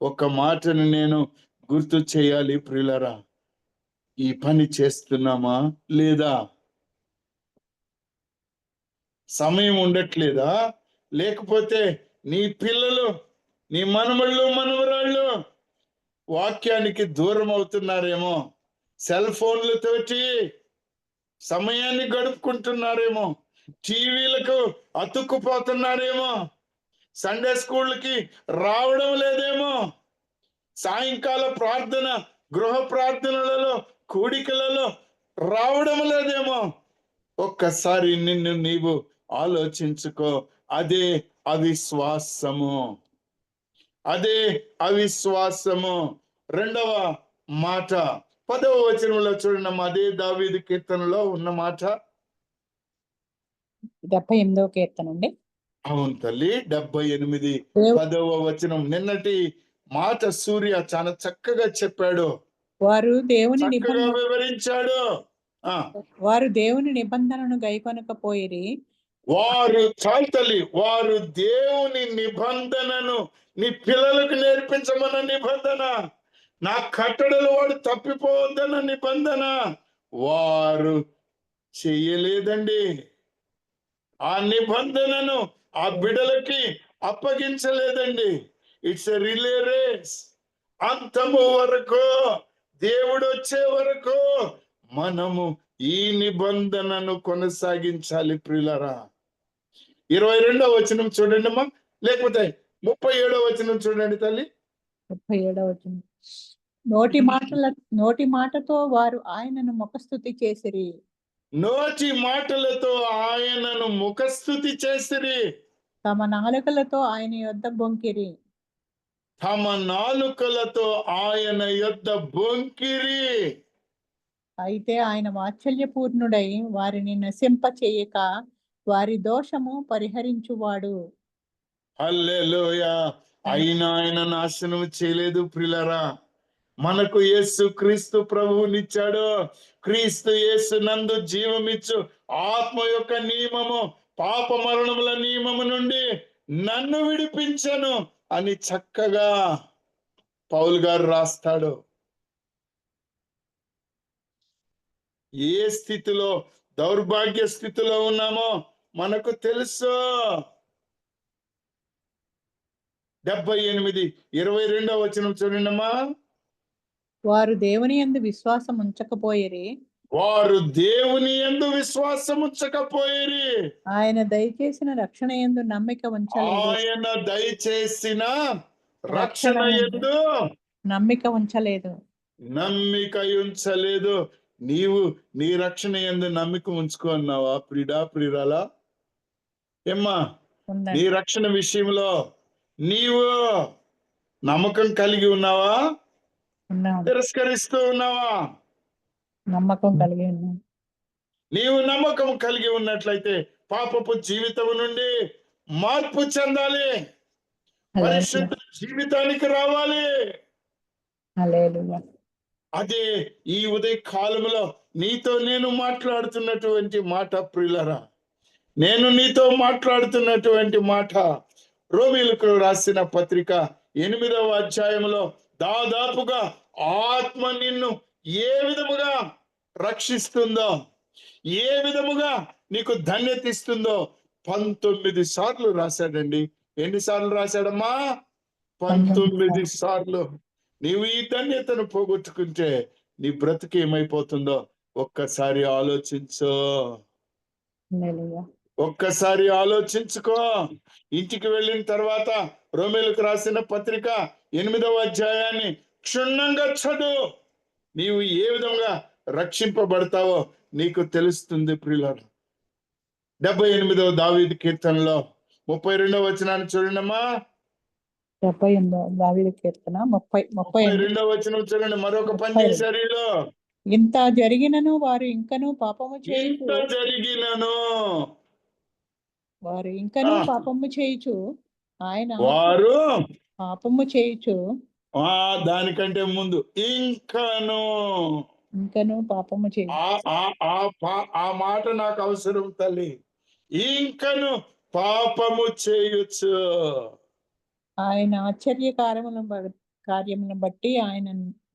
ఒక మాటను నేను గుర్తు చేయాలి ప్రియులరా. ఈ పని చేస్తున్నామా లేదా? సమయం ఉండట్లేదా? లేకపోతే నీ పిల్లలు, నీ మనమళ్ళు మనవరాళ్ళు వాక్యానికి దూరం అవుతున్నారేమో, సెల్ ఫోన్లతోటి సమయాన్ని గడుపుకుంటున్నారేమో, టీవీలకు అతుక్కుపోతున్నారేమో, సండే స్కూల్కి రావడం లేదేమో, సాయంకాల ప్రార్థన గృహ ప్రార్థనలలో కూడికలలో రావడం లేదేమో. ఒక్కసారి నిన్ను నీవు ఆలోచించుకో. అదే అవిశ్వాసము. అదే అవిశ్వాసము. రెండవ మాట 10వ వచనంలో చూడండి. అదే దావీదు కీర్తనలో ఉన్న మాట. 78వ కీర్తన అండి. అవును తల్లి, 78 10వ వచనం. నిన్నటి మాట సూర్య చాలా చక్కగా చెప్పాడు, వారు దేవుని వివరించాడు. వారు దేవుని నిబంధనను గైకొనకపోయిరి. చాలు తల్లి, వారు దేవుని నిబంధనను, నీ పిల్లలకు నేర్పించమన్న నిబంధన, నా కట్టడలు వాడు తప్పిపోవద్దన్న నిబంధన వారు చెయ్యలేదండి. ఆ నిబంధనను ఆ బిడ్డలకి అప్పగించలేదండి. It's a relay race. అంతము వరకు, దేవుడు వచ్చే వరకు మనము ఈ నిబంధనను కొనసాగించాలి ప్రియులరా. 22వ వచనం చూడండి అమ్మా, లేకపోతే 37వ వచనం చూడండి తల్లి. 37వ వచనం. నోటి మాటతో వారు ఆయనను ముఖస్తుతి చేసిరి. నోటి మాటలతో ఆయనను ముఖస్తుతి చేసిరి. తమ నాలుకలతో ఆయన యొద్ద బొంకిరి. తమ నాలుకలతో ఆయన యొద్ద బొంకిరి. అయితే ఆయన వాత్సల్యపూర్ణుడై వారిని నశింప చేయక వారి దోషము పరిహరించువాడు. హల్లెలూయా. అయినా ఆయన నాశనం చేయలేదు ప్రియులారా. మనకు యేసు క్రీస్తు ప్రభువునిచ్చాడు. క్రీస్తు యేసు నందు జీవమిచ్చు ఆత్మ యొక్క నియమము, పాప మరణముల నియమము నుండి నన్ను విడిపించను అని చక్కగా పౌలు గారు రాస్తాడు. ఏ స్థితిలో, దౌర్భాగ్య స్థితిలో ఉన్నామో మనకు తెలుసు. 78:22 వచనం చూడండమ్మా. వారు దేవుని యందు విశ్వాసం ఉంచకపోయిరి. వారు దేవుని యందు విశ్వాసం ఉంచకపోయిరి. ఆయన దయచేసిన రక్షణ యందు నమ్మిక ఉంచలేదు. ఆయన దయచేసిన రక్షణ యందు నమ్మిక ఉంచలేదు. నమ్మిక ఉంచలేదు. నీవు నీ రక్షణ యందు నమ్మిక ఉంచుకున్నావా ప్రియురాలా? ఏమ్మా, ఉందండి. నీ రక్షణ విషయంలో నీవు నమ్మకం కలిగి ఉన్నావా? ఉన్నాం. తిరస్కరిస్తూ ఉన్నావా? నమ్మకం కలిగి ఉన్నాం. నీవు నమ్మకం కలిగి ఉన్నట్లయితే పాపపు జీవితం నుండి మార్పు చెందాలి, పరిశుద్ధ జీవితానికి రావాలి. హల్లెలూయా. అదే ఈ ఉదయ కాలంలో నీతో నేను మాట్లాడుతున్నటువంటి మాట ప్రియులరా. నేను నీతో మాట్లాడుతున్నటువంటి మాట రోమీయులకు రాసిన పత్రిక 8వ అధ్యాయంలో దాదాపుగా ఆత్మ నిన్ను ఏ విధముగా రక్షిస్తుందో, ఏ విధముగా నీకు ధన్యత ఇస్తుందో 19 సార్లు రాశాడండి. ఎన్నిసార్లు రాశాడమ్మా? 19 సార్లు. నీవు ఈ ధన్యతను పోగొట్టుకుంటే నీ బ్రతుకు ఏమైపోతుందో ఒక్కసారి ఆలోచించు. హల్లెలూయా. ఒక్కసారి ఆలోచించుకో. ఇంటికి వెళ్ళిన తర్వాత రోమీయులకు రాసిన పత్రిక 8వ అధ్యాయాన్ని క్షుణ్ణంగా చదువు. నీవు ఏ విధంగా రక్షింపబడతావో నీకు తెలుస్తుంది ప్రియులారా. 78వ దావీదు కీర్తనలో 32వ వచనాన్ని చూడండమ్మా. 78వ దావీదు కీర్తన 32వ వచనం చూడండి. మరొక పని చేశారు వీళ్ళు. ఇంత జరిగినను వారు ఇంకనూ పాపము చేయుచు. ఇంత జరిగినను వారు ఇంకనూ పాపము చేయుచు. ఆయన వారు పాపము చేయుచు. దానికంటే ముందు ఇంకను పాపము చేయుచు. ఆ మాట నాకు అవసరం తల్లి. ఇంకను పాపము చేయొచ్చు. ఆయన ఆశ్చర్య కార్యములను బట్టి ఆయన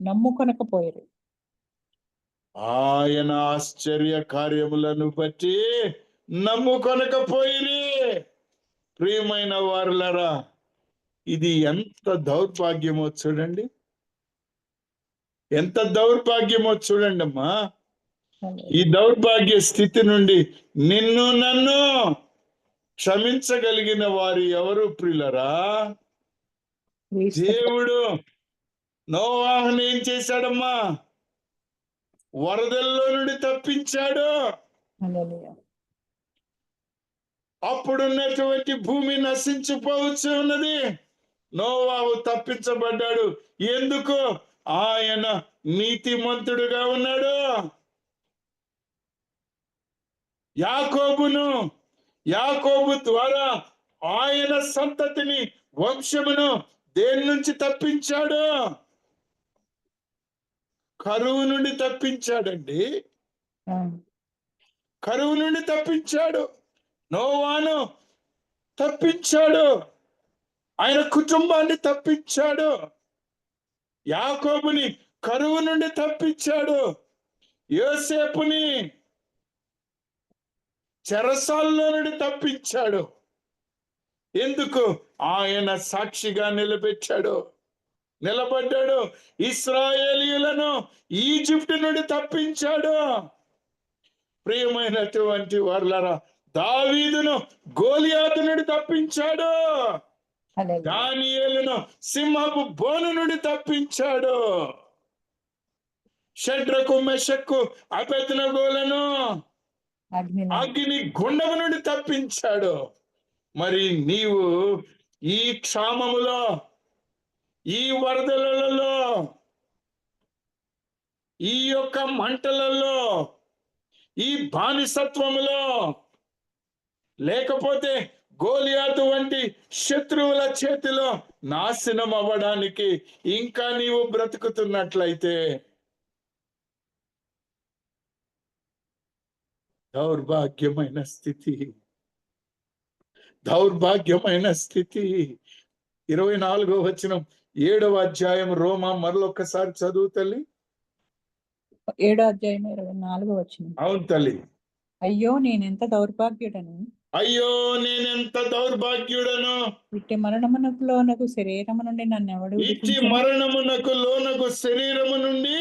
నమ్ముకొనకపోయారు. ఆయన ఆశ్చర్య కార్యములను బట్టి నమ్ముకొనకపోయిరి. ప్రియమైన వారులారా, ఇది ఎంత దౌర్భాగ్యమో చూడండి. ఎంత దౌర్భాగ్యమో చూడండి అమ్మా. ఈ దౌర్భాగ్య స్థితి నుండి నిన్ను నన్ను క్షమించగలిగిన వారు ఎవరు ప్రియులరా? దేవుడు నోవాహును ఏం చేశాడమ్మా? వరదల్లో నుండి తప్పించాడు. అప్పుడున్నటువంటి భూమి నశించిపోవచ్చు ఉన్నది. నోవాహు తప్పించబడ్డాడు. ఎందుకు? ఆయన నీతిమంతుడుగా ఉన్నాడు. యాకోబు ద్వారా ఆయన సంతతిని, వంశమును దేని నుంచి తప్పించాడు? కరువు నుండి తప్పించాడండి. కరువు నుండి తప్పించాడు. నోవాను తప్పించాడు. ఆయన కుటుంబాన్ని తప్పించాడు. యాకోబుని కరువు నుండి తప్పించాడు. యోసేపుని చెరసాల్లో నుండి తప్పించాడు. ఎందుకు? ఆయన సాక్షిగా నిలబడ్డాడు. ఇశ్రాయేలీయులను ఈజిప్ట్ నుండి తప్పించాడు. ప్రియమైనటువంటి వారులారా, దావీదును గోలియాతు నుండి తప్పించాడు. హల్లెలూయా. దానియేలును సింహపు బోను నుండి తప్పించాడు. షడ్రకు మెషక్కు అబేద్నెగోలను అగ్నిలో అగ్ని గుండము నుండి తప్పించాడు. మరి నీవు ఈ క్షామములో, ఈ వరదలలో, ఈ యొక్క మంటలలో, ఈ బానిసత్వములో, లేకపోతే గోలియాతు వంటి శత్రువుల చేతిలో నాశనం అవ్వడానికి ఇంకా నీవు బ్రతుకుతున్నట్లయితే దౌర్భాగ్యమైన స్థితి, దౌర్భాగ్యమైన స్థితి. 24వ వచనం 7వ అధ్యాయం రోమా మరొకసారి చదువు తల్లి. 7వ అధ్యాయం 24వ వచనం. అవును తల్లి. అయ్యో నేనెంత దౌర్భాగ్యుడను, అయ్యో నేనెంత దౌర్భాగ్యుడను, ఇట్టి మరణమునకు లోనగు శరీరము నుండి నన్నెవడు ఇట్టి విడిపించెను? మరణమునకు లోనగు శరీరము నుండి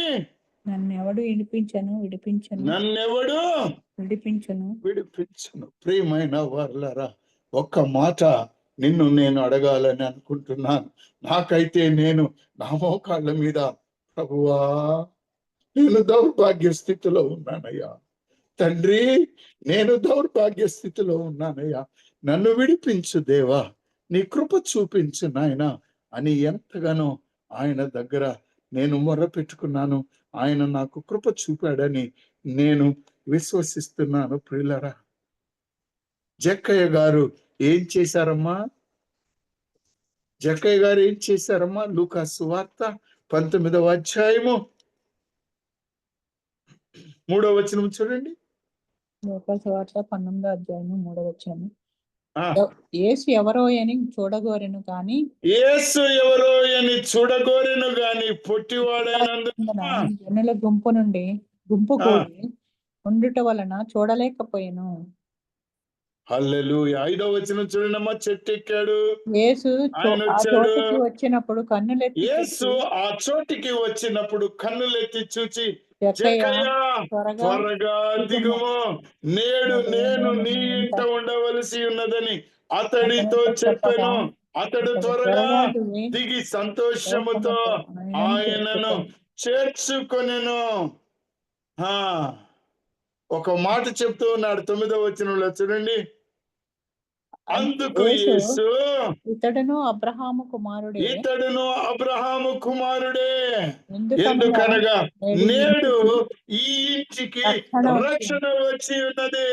నన్నెవడు విడిపించెను? నన్నెవడు విడిపించెను. విడిపించును. ప్రియమైన వారలారా, ఒక్క మాట నిన్ను నేను అడగాలని అనుకుంటున్నాను. నాకైతే నేను నా మోకాళ్ళ మీద, ప్రభువా నేను దౌర్భాగ్య స్థితిలో ఉన్నానయ్యా, తండ్రి నేను దౌర్భాగ్య స్థితిలో ఉన్నానయ్యా, నన్ను విడిపించు దేవా, నీ కృప చూపించు నాయన అని ఎంతగానో ఆయన దగ్గర నేను మొర్ర పెట్టుకున్నాను. ఆయన నాకు కృప చూపాడని నేను విశ్వసిస్తున్నాను. ప్రియులరా, జక్కయ్య గారు ఏం చేశారమ్మా? జక్కయ్య గారు ఏం చేశారమ్మా? లూకా సువార్త 19వ అధ్యాయము 3వ వచనం చూడండి. లూకా సువార్త 19వ అధ్యాయము 3వ వచనం. ఆ, యేసు ఎవరో అని చూడగోరెను కానీ యేసు ఎవరో అని చూడగోరెను గాని పొట్టివాడైనందున జనుల గుంపు కూడి ఉండుట వలన చూడలేకపోయాను. హల్లెలూయా. 5వ వచనం చూడండమ్మా. చెట్టు ఎక్కాడు, యేసు ఆయన ఆ వచ్చాడు. చోటికి వచ్చినప్పుడు కన్నులెత్తి యేసు ఆ చోటికి వచ్చినప్పుడు కన్నులెత్తి చూచి, జక్కయ్య జక్కయ్య త్వరగా దిగుము, నేడు నేను నీ ఇంట ఉండవలసి ఉన్నదని అతడితో చెప్పెను. అతడు త్వరగా దిగి సంతోషముతో ఆయనను చేర్చుకొనెను. ఆ ఒక మాట చెప్తూ ఉన్నాడు 9వ వచనంలో చూడండి. అందుకు యేసు ఇతడును అబ్రహాము కుమారుడే, ఎందుకనగా నేడు ఈ ఇంటికి రక్షణ వచ్చి ఉన్నది.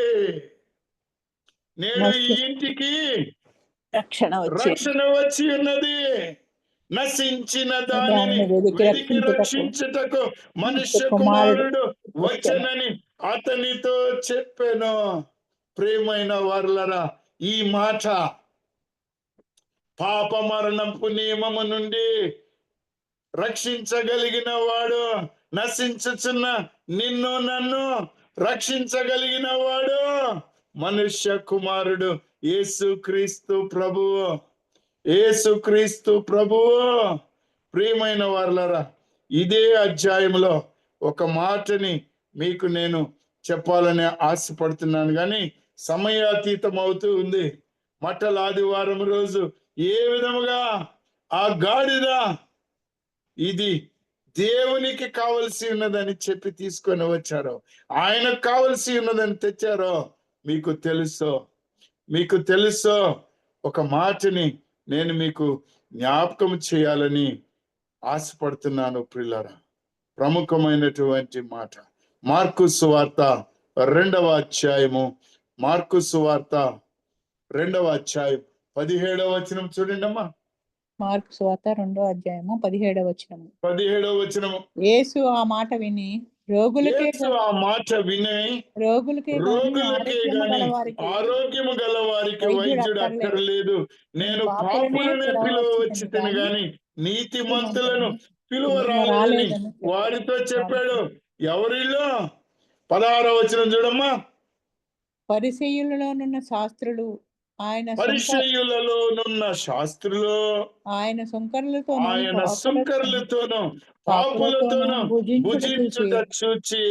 నేడు ఈ ఇంటికి రక్షణ వచ్చి ఉన్నది. నశించిన దానిని వెతికి రక్షించుటకు మనుష్య కుమారుడు వచ్చనని అతనితో చెప్పాను. ప్రియమైన వారలారా, ఈ మాట పాప మరణపు నియమము నుండి రక్షించగలిగిన వాడు, నశించుచున్న నిన్ను నన్ను రక్షించగలిగిన వాడు మనుష్య కుమారుడు యేసుక్రీస్తు ప్రభువు. యేసుక్రీస్తు ప్రభువు. ప్రియమైన వారలారా, ఇదే అధ్యాయంలో ఒక మాటని మీకు నేను చెప్పాలని ఆశపడుతున్నాను, కానీ సమయాతీతం అవుతూ ఉంది. మట్టల ఆదివారం రోజు ఏ విధముగా ఆ గాడిద ఇది దేవునికి కావలసి ఉన్నదని చెప్పి తీసుకొని వచ్చారో, ఆయనకు కావలసి ఉన్నదని తెచ్చారో మీకు తెలుసో ఒక మాటని నేను మీకు జ్ఞాపకం చేయాలని ఆశపడుతున్నాను. ప్రియులారా, ప్రముఖమైనటువంటి మాట మార్కు సువార్త 2వ అధ్యాయము, మార్కు సువార్త 2వ అధ్యాయం 17వ వచనం చూడండి అమ్మా. మార్కు సువార్త 2వ అధ్యాయము 17వ వచనం. 17వ వచనం. యేసు ఆ మాట విని రోగులకే గాని ఆరోగ్యము గల వారికి వైద్యుడు అక్కర్లేదు, నేను పాపులనే పిలువవచ్చి తిని గాని నీతిమంతులను పిలువ రాలేదని వారితో చెప్పాడు. ఎవరిలో? 16వ వచనం చూడమ్మా. పరిసయ్యులలోనున్న శాస్త్రులు ఆయన సుంకర్లతోనూ పాపులతోనూ భుజించుట చూచి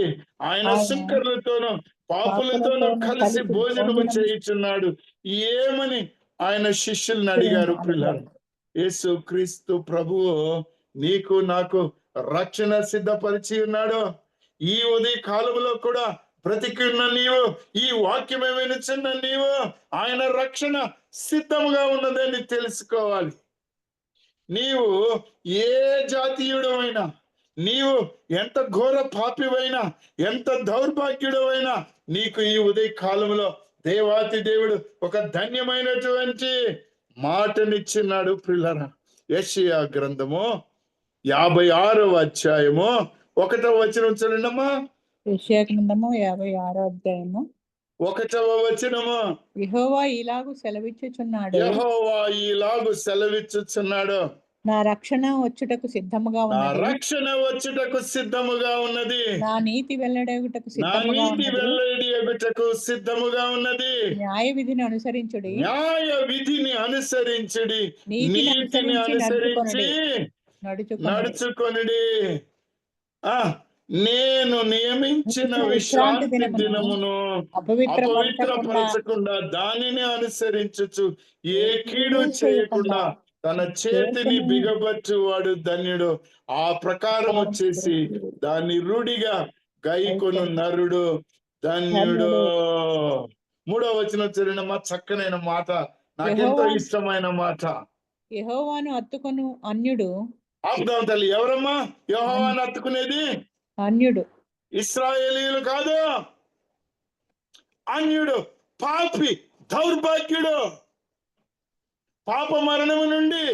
ఆయన సుంకర్లతోనూ పాపులతోనూ కలిసి భోజనము చేయుచున్నాడు ఏమని ఆయన శిష్యుల్ని అడిగారు. పిల్లలు, యేసు క్రీస్తు ప్రభువు నీకు నాకు రక్షణ సిద్ధపరిచి ఉన్నాడు. ఈ ఉదయ కాలంలో కూడా బ్రతికున్న నీవు, ఈ వాక్యమే వినుచున్న నీవు, ఆయన రక్షణ సిద్ధంగా ఉన్నదని తెలుసుకోవాలి. నీవు ఏ జాతీయుడు అయినా, నీవు ఎంత ఘోర పాపివైనా, ఎంత దౌర్భాగ్యుడవైనా, నీకు ఈ ఉదయ కాలంలో దేవాతి దేవుడు ఒక ధన్యమైనటువంటి మాటనిచ్చినాడు ప్రియులారా. యెషయా గ్రంథము 56వ అధ్యాయము 1వ వచనం చూడండమ్మా. యెషయా గ్రంథము 56వ అధ్యాయము 1వ వచనము. యెహోవా ఇలాగు సెలవిచ్చుచున్నాడు, యెహోవా ఇలాగు సెలవిచ్చుచున్నాడు, నా రక్షణ వచ్చుటకు సిద్ధముగా నా ఉన్నది, రక్షణ వచ్చుటకు సిద్ధముగా ఉన్నది, నా నీతి వెల్లడగుటకు నా సిద్ధముగా నీతి ఉన్నది, వెల్లడి ఎగుటకు సిద్ధముగా ఉన్నది. న్యాయ విధిని అనుసరించుడి, న్యాయ విధిని అనుసరించుడి, నీతిని నీతిని అనుసరించి అనుసరించి నడుచుకొనుడి. నడుచుకొనుడి. ఆ నేను నియమించిన విశ్రాంతి విశ్రాంతి దినమును అపవిత్రపరచకుండా దానిని అనుసరించుచు ఏ కీడు చేయకుండా తన చేతిని బిగబట్టువాడు ధన్యుడు. ఆ ప్రకారము చేసి దాన్ని రూఢిగా గైకొను నరుడు ధన్యుడు. 3వ వచనం చదివినమా, చక్కనైన మాట, నాకెంతో ఇష్టమైన మాట. యెహోవాను హత్తుకొను అన్యుడు, ఆపుదాం తల్లి. ఎవరమ్మా యెహోవాను హత్తుకునేది? అన్యుడు ఇశ్రాయేలీయులు కాదు, అన్యుడు, పాపి, దౌర్భాగ్యుడు, పాప మరణము నుండి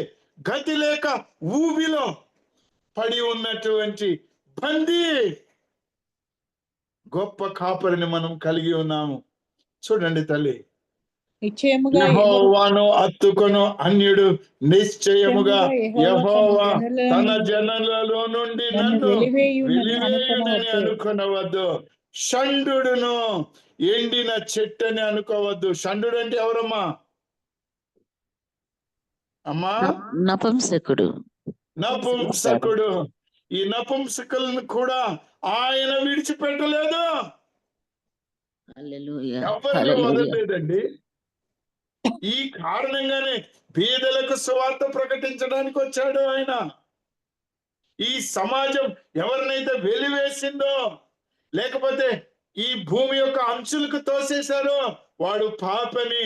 గతి లేక ఊబిలో పడి ఉన్నటువంటి బందీ. గొప్ప కాపరిని మనం కలిగి ఉన్నాము. చూడండి తల్లి, నిశ్చయముగా యెహోవాను హత్తుకొను అన్యుడు నిశ్చయముగా యెహోవా తన జనులలో నుండి నన్ను వెలివేయునని అనుకొనవద్దు. షండును ఎండిన చెట్టని అనుకోవద్దు. షండు అంటే ఎవరమ్మా? అమ్మా, నపుంసకుడు. నపుంసకుడు. ఈ నపుంసకులను కూడా ఆయన విడిచిపెట్టలేదు, హల్లెలూయా, ఎవరిని హల్లెలూయా. వదలలేదండి. ఈ కారణంగానే పేదలకు సువార్త ప్రకటించడానికి వచ్చాడు ఆయన. ఈ సమాజం ఎవరినైతే వెలివేసిందో, లేకపోతే ఈ భూమి యొక్క అంచులకు తోసేశారో, వాడు పాపని,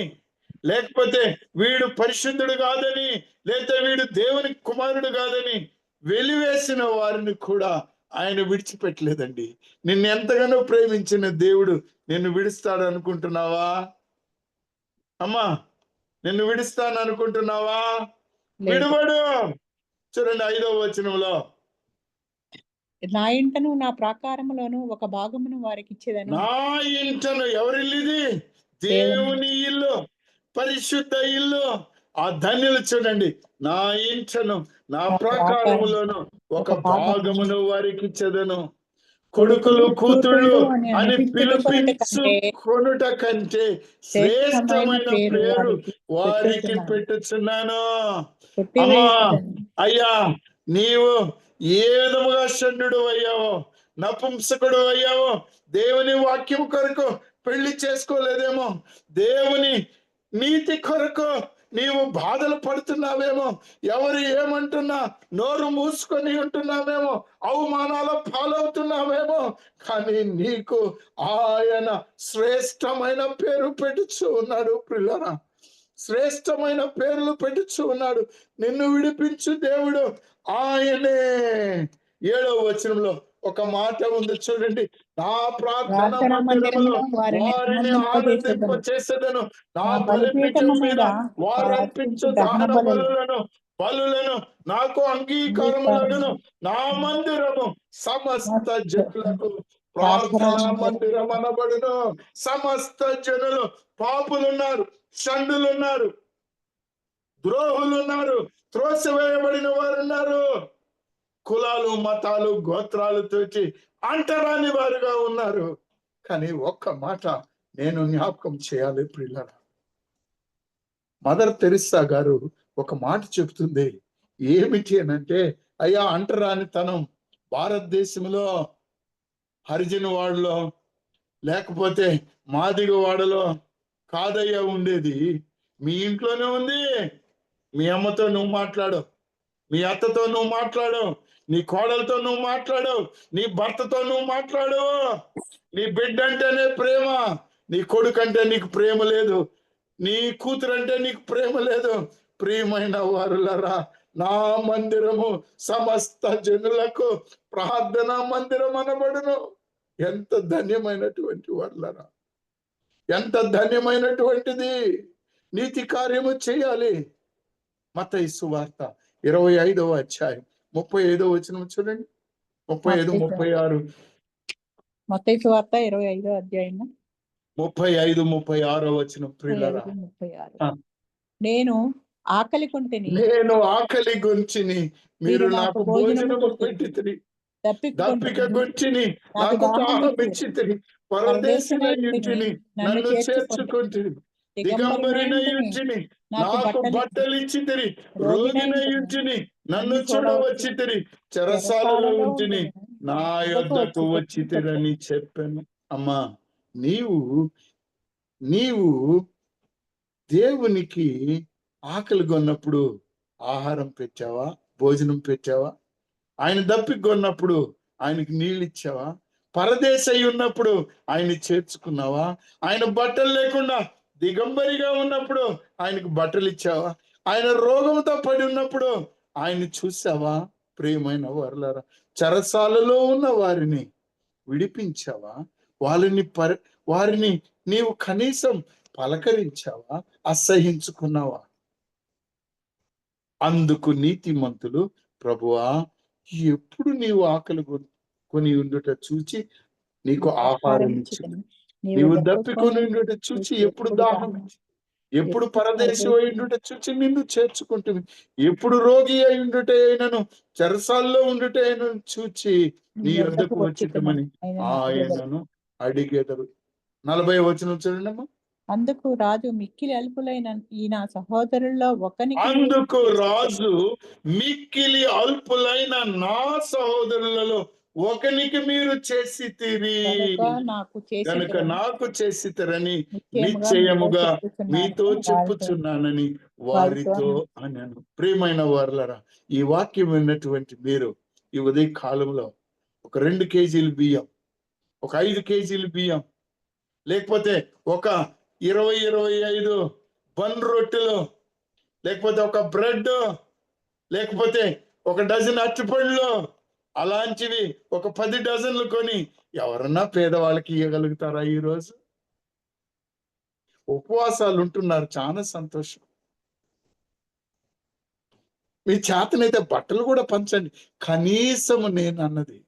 లేకపోతే వీడు పరిశుద్ధుడు కాదని, లేకపోతే వీడు దేవుని కుమారుడు కాదని వెలివేసిన వారిని కూడా ఆయన విడిచిపెట్టలేదండి. నిన్ను ఎంతగానో ప్రేమించిన దేవుడు నిన్ను విడుస్తాడు అనుకుంటున్నావా అమ్మా? నిన్ను విడుస్తాను అనుకుంటున్నావా? విడువడు. చూడండి 5వ వచనంలో, నా ఇంటను నా ప్రాకారములోను ఒక భాగమును వారికి ఇచ్చేదను. నా ఇంటను, ఎవరిల్లిది? దేవుని ఇల్లు, పరిశుద్ధ ఇల్లు. ఆ ధన్యులు చూడండి, నా ఇంటను నా ప్రాకారములోను ఒక భాగమును వారికి ఇచ్చేదను. కొడుకులు కూతుళ్ళు అని పిలిపించుకొనుట కంటే శ్రేష్టమైన పేరు వారికి పెట్టుచున్నాను. అమ్మా, అయ్యా, నీవు ఏ విధముగా షండు అయ్యావో, నపుంసకుడు అయ్యావో, దేవుని వాక్యం కొరకు పెళ్లి చేసుకోలేదేమో, దేవుని నీతి కొరకు నీవు బాధలు పడుతున్నావేమో, ఎవరు ఏమంటున్నా నోరు మూసుకొని ఉంటున్నావేమో, అవమానాల పాలవుతున్నావేమో, కానీ నీకు ఆయన శ్రేష్టమైన పేరు పెట్టుచు ఉన్నాడు ప్రియులారా. శ్రేష్టమైన పేర్లు పెట్టుచు ఉన్నాడు. నిన్ను విడిపించు దేవుడు ఆయనే. 7వ వచనంలో ఒక మాట ఉంది చూడండి, నా ప్రార్థన మందిరములో వారిని ఆనందింపచేసేదను, నా బలిపీఠం మీద వారు అర్పించు దహన బలులను నాకు అంగీకారములను, నా మందిరము సమస్త జనులకు ప్రార్థనా మందిరం అనబడును. సమస్త జనులు, పాపులున్నారు, షండులున్నారు, ద్రోహులున్నారు, త్రోసివేయబడిన వారు ఉన్నారు, కులాలు మతాలు గోత్రాలతోటి అంటరాని వారుగా ఉన్నారు. కానీ ఒక్క మాట నేను జ్ఞాపకం చేయాలి ప్రియులారా. మదర్ తెరిస్సా గారు ఒక మాట చెబుతుంది. ఏమిటి అనంటే, అయ్యా, అంటరానితనం భారతదేశంలో హరిజన వాడలో లేకపోతే మాదిగ వాడలో కాదయ్యా ఉండేది, మీ ఇంట్లోనే ఉంది. మీ అమ్మతో నువ్వు మాట్లాడు, మీ అత్తతో నువ్వు మాట్లాడు, నీ కోడలతో నువ్వు మాట్లాడు, నీ భర్తతో నువ్వు మాట్లాడు. నీ బిడ్డ అంటేనే ప్రేమ, నీ కొడుకు అంటే నీకు ప్రేమ లేదు, నీ కూతురు అంటే నీకు ప్రేమ లేదు. ప్రియమైన వారులరా, నా మందిరము సమస్త జనులకు ప్రార్థనా మందిరం అనబడును. ఎంత ధన్యమైనటువంటి వాళ్ళరా, ఎంత ధన్యమైనటువంటిది. నీతి కార్యము చేయాలి. మత్తయి సువార్త 25వ అధ్యాయం 35వ వచనం చూడండి. 35, 36, మత్తయి సువార్త 25వ అధ్యాయం 35, 36 వచనం. ప్రియులరా, 35, 36. నేను ఆకలి కొంటిని, నేను ఆకలి గొంచిని, మీరు నాకు భోజనము పెట్టితిరి. దప్పిక గొంచిని, నాకు దాహం ఇచ్చితిరి. పరదేశినై ఇంటిని, నన్ను చేర్చుకుంటిరి. దిగంబరినై ఇంటిని, నాకు బట్టలు ఇచ్చితిరి. రోగినై ఇంటిని, నన్ను చూడవచ్చితిరి. చెరసాలలో ఉంటిని, నా యొద్దకు వచ్చితిరని చెప్పాను. అమ్మా, నీవు దేవునికి ఆకలి కొన్నప్పుడు ఆహారం పెట్టావా, భోజనం పెట్టావా? ఆయన దప్పిక కొన్నప్పుడు ఆయనకి నీళ్ళు ఇచ్చావా? పరదేశి ఉన్నప్పుడు ఆయన చేర్చుకున్నావా? ఆయన బట్టలు లేకుండా దిగంబరిగా ఉన్నప్పుడు ఆయనకు బట్టలు ఇచ్చావా? ఆయన రోగంతో పడి ఉన్నప్పుడు ఆయన చూసావా? ప్రియమైన వారులారా, చెరసాలలో ఉన్న వారిని విడిపించావా? వారిని నీవు కనీసం పలకరించావా? అసహించుకున్నావా? అందుకు నీతిమంతులు, ప్రభువా, ఎప్పుడు నీవు ఆకలి కొని ఉండుట చూచి నీకు ఆహారం ఇచ్చింది, నీవు దప్పికొని ఉండుట చూచి ఎప్పుడు దాహం ఇచ్చి, ఎప్పుడు పరదేశి అయిండుట చూచి నిన్ను చేర్చుకుంటుంది, ఎప్పుడు రోగి అయిండుట అయినను చెరసాల్లో ఉండుట అయినను చూచి నీ యొద్దకు వచ్చితమని ఆయనను అడిగెదరు. 40వ వచనం చూడండమ్మా. అందుకు రాజు మిక్కిలి అల్పులైన ఈ నా సహోదరుల్లో ఒకనికి, అందుకు రాజు మిక్కిలి అల్పులైన నా సహోదరులలో ఒకనికి మీరు చేసితిరి కనుక నాకు చేసితిరని నిశ్చయముగా మీతో చెప్పుచున్నానని వారితో అన్నాను. ప్రియమైన వారులారా, ఈ వాక్యం విన్నటువంటి మీరు ఈ ఉదయ కాలంలో ఒక 2 కేజీలు బియ్యం, ఒక 5 కేజీలు బియ్యం, లేకపోతే ఒక 20-25 బన్ రొట్టెలు, లేకపోతే ఒక బ్రెడ్, లేకపోతే ఒక డజన్ అరటిపళ్ళు, అలాంటివి ఒక 10 డజన్లు కొని ఎవరన్నా పేదవాళ్ళకి ఇవ్వగలుగుతారా? ఈరోజు ఉపవాసాలు ఉంటున్నారు, చాలా సంతోషం. మీ చేతనైతే బట్టలు కూడా పంచండి. కనీసం నేను అన్నది,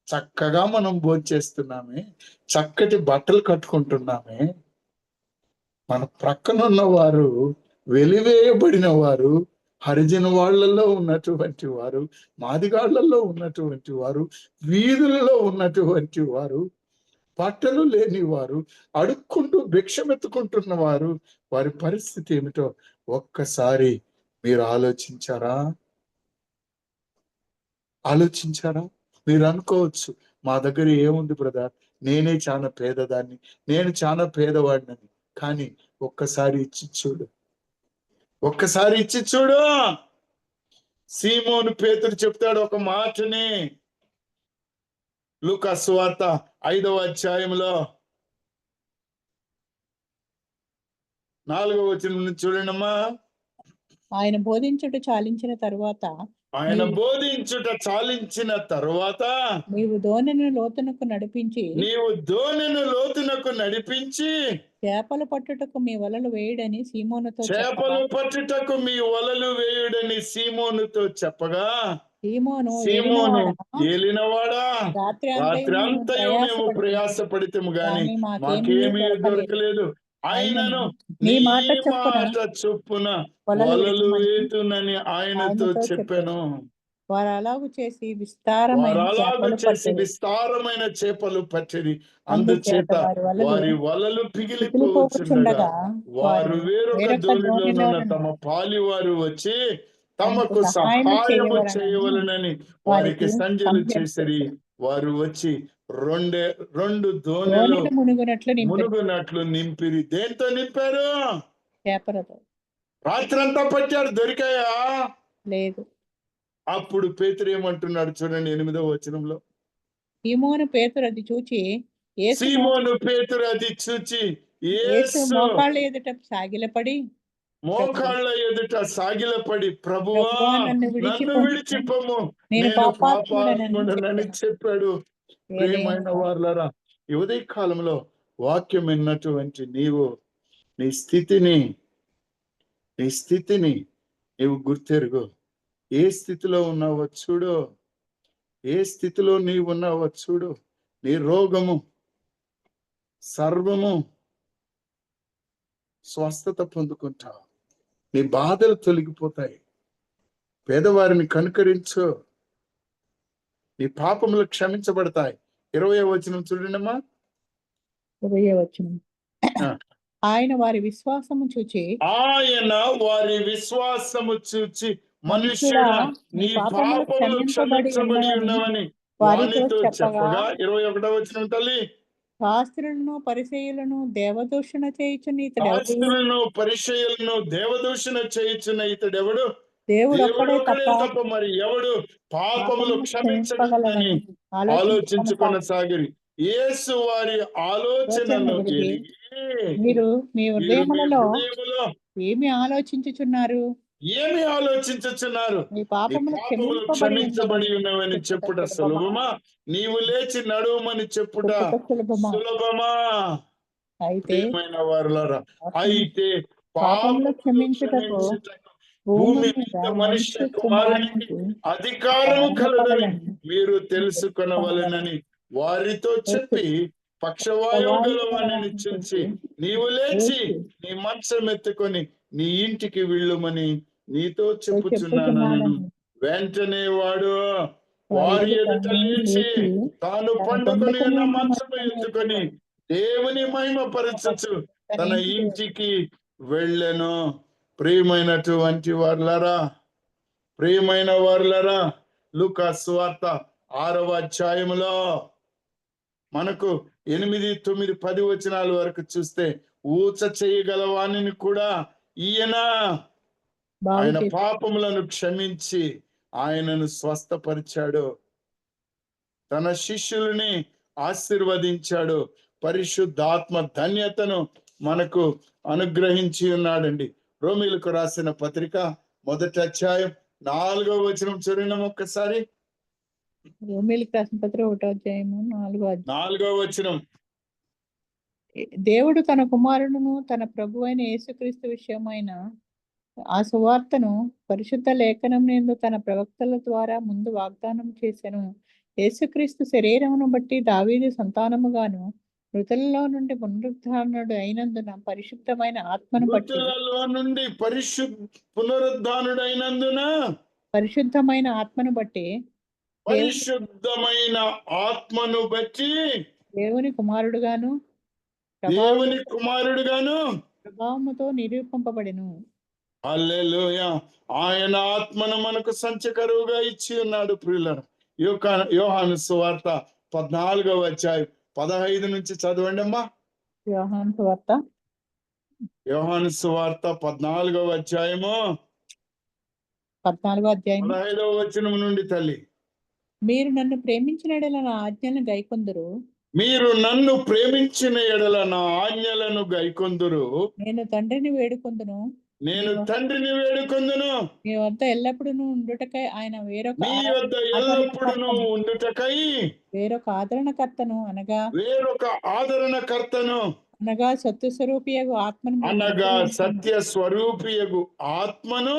చక్కగా మనం భోంచేస్తున్నామే, చక్కటి బట్టలు కట్టుకుంటున్నామే, మన ప్రక్కన ఉన్నవారు, వెలివేయబడిన వారు, హరిజన వాళ్ళల్లో ఉన్నటువంటి వారు, మాదిగాళ్లలో ఉన్నటువంటి వారు, వీధులలో ఉన్నటువంటి వారు, బట్టలు లేని వారు, అడుక్కుంటూ భిక్షమెత్తుకుంటున్న వారు, వారి పరిస్థితి ఏమిటో ఒక్కసారి మీరు ఆలోచించారా? మీరు అనుకోవచ్చు, మా దగ్గర ఏముంది బ్రదర్, నేనే చాలా పేదదాన్ని, నేను చాలా పేదవాడినని. కానీ ఒక్కసారి ఇచ్చి చూడు. సీమోను పేతురు చెప్తాడు ఒక మాటని, లూకా సువార్త 5వ అధ్యాయంలో 4వ వచనం నుంచి చూడండమ్మా. ఆయన బోధించుట చాలించిన తరువాత నీవు దోణిని లోతునకు నడిపించి చేపలు పట్టుటకు మీ వలలు వేయుడని సీమోనుతో చెప్పగా, సీమోను ఏలినవాడా, రాత్రి అంతయు మేము ప్రయాసపడితేము గాని మాకేమీ దొరకలేదు, అయినను నీ మాట చొప్పున వలలు వేతునని ఆయనతో చెప్పాను. వారు అలాగు చేసి విస్తారమైన చేపలు పట్టిరి. అందుచేత వారి వలలు పిగిలిపోవచ్చుండగా వారు వేరొక దోణిలో తమ పాలివారు వచ్చి తమకు సహాయము చేయవలనని వారికి సంజలు చేసిరి. వారు వచ్చి 2 దోణిలు మునుగునట్లు నింపిరి. దేంతో నింపారు? రాత్రంతా పట్టాడు, దొరికాయా? లేదు. అప్పుడు పేతురు ఏమంటున్నాడు చూడండి 8వ వచనంలో. సీమోను పేతురు అది చూచి యేసు సీమోను పేతురు అది చూచి యేసు యేసు మోకాళ్ళ ఎదుట సాగిలపడి మోకాళ్ళ ఎదుట సాగిలపడి, ప్రభువా ప్రభువా నన్ను నన్ను విడిచిపోము, విడిచిపోము, నేను నేను పాపాత్ముడనని పాపాత్ముడనని చెప్పాడు. ప్రియమైన వారులారా, ఈ ఉదయ కాలంలో వాక్యం విన్నటువంటి నీవు నీ స్థితిని నీవు గుర్తెరుగు. ఏ స్థితిలో ఉన్నావో చూడు. ఏ స్థితిలో నీవు ఉన్నావో చూడు. నీ రోగము సర్వము స్వస్థత పొందుకుంటావు. నీ బాధలు తొలగిపోతాయి. పేదవారిని కనుకరించు, నీ పాపములు క్షమించబడతాయి. 20వ వచనం చూడండమ్మా. 20వ వచనం. ఆ. ఆయన వారి విశ్వాసము చూచి ఆయన వారి విశ్వాసము చూచి, మనుష్యుడా, మనుష్యుడా నీ నీ పాపములు పాపములు క్షమింపబడి క్షమించబడి ఉన్నవని ఉన్నవని వారితో వానితో చెప్పగా, చెప్పగా. 21వ వచనం తల్లి. శాస్త్రులను పరిసయ్యులను దేవదూషణ చేయుచున్న ఇతడెవడు? శాస్త్రులను పరిచయులను దేవదూషణ చేయుచున్న ఇతడెవడు? దేవుడు దేవుడు ఒక్కడే ఒకడే తప్ప తప్ప మరి ఎవడు పాపములు క్షమించగలనని క్షమింపగలడని ఆలోచించుకొనసాగిరి. యేసు వారి ఆలోచనను ఎరిగి మీరు మీ మీరు మీ హృదయములలో హృదయములో ఏమి ఆలోచించుచున్నారు? ఏమి ఆలోచించుచున్నారు? మీ నీ పాపములు పాపములు క్షమించబడి ఉన్నవని చెప్పుట సులభమా? నీవు లేచి నడువమని చెప్పుట సులభమా? సులభమా? అయితే ప్రియమైన వారులారా, అయితే పాపములు పాపములు క్షమించుటకు భూమి మీద మనుష్య కుమారునికి అధికారం కలదని మీరు తెలుసుకొనవలెనని వారితో చెప్పి, పక్షవాయువు గలవాణిని చూచి నీవు లేచి నీ మంచం ఎత్తుకొని నీ ఇంటికి వెళ్ళుమని నీతో చెప్పుచున్నాను. వెంటనే వాడు వారి ఎదుట లేచి తాను పండుకొని ఉన్న మంచము ఎత్తుకొని దేవుని మహిమపరచుచు తన ఇంటికి వెళ్ళెను. ప్రియమైనటువంటి వారులారా, లూకా సువార్త 6వ అధ్యాయములో మనకు 8, 9, 10 వచనాల వరకు చూస్తే, ఊచ చేయగలవాణిని కూడా ఈయన ఆయన పాపములను క్షమించి ఆయనను స్వస్థపరిచాడు. తన శిష్యుల్ని ఆశీర్వదించాడు. పరిశుద్ధాత్మ ధన్యతను మనకు అనుగ్రహించి ఉన్నాడండి. రోమీలకు రాసిన పత్రిక 1వ అధ్యాయం 4వ వచనం చదివినాం ఒక్కసారి. రోమీలకు రాసిన పత్రిక 1వ అధ్యాయము 4వ వచనం. దేవుడు తన కుమారుడును తన ప్రభువైన యేసుక్రీస్తు విషయమైన ఆ సువార్తను పరిశుద్ధ లేఖనం నందు తన ప్రవక్తల ద్వారా ముందు వాగ్దానం చేసెను. యేసుక్రీస్తు శరీరమును బట్టి దావీదు సంతానముగాను మృతులలో నుండి పునరుద్ధానుడు అయినందున పరిశుద్ధమైన ఆత్మను బట్టి పరిశుద్ధమైన ఆత్మను బట్టి దేవుని కుమారుడుగాను ప్రభావముతో నిరూపింపబడెను. హల్లెలూయా. ఆయన ఆత్మను మనకు సంచకరువుగా ఇచ్చి ఉన్నాడు. ప్రియులారా, యోహాను సువార్త 14వ అధ్యాయం 15 నుంచి చదవండి అమ్మా. యోహాను సువార్త 14వ అధ్యాయము 15వ వచనం నుండి తల్లి. మీరు నన్ను ప్రేమించిన యెడల నా ఆజ్ఞలను గైకొందురు. మీరు నన్ను ప్రేమించిన యెడల నా ఆజ్ఞలను గైకొందురు. నేను తండ్రిని వేడుకొందును. మీ వద్ద ఎల్లప్పుడూ ఉండుటకై ఆయన వేరొక ఆదరణకర్తను అనగా సత్య స్వరూపియగు ఆత్మను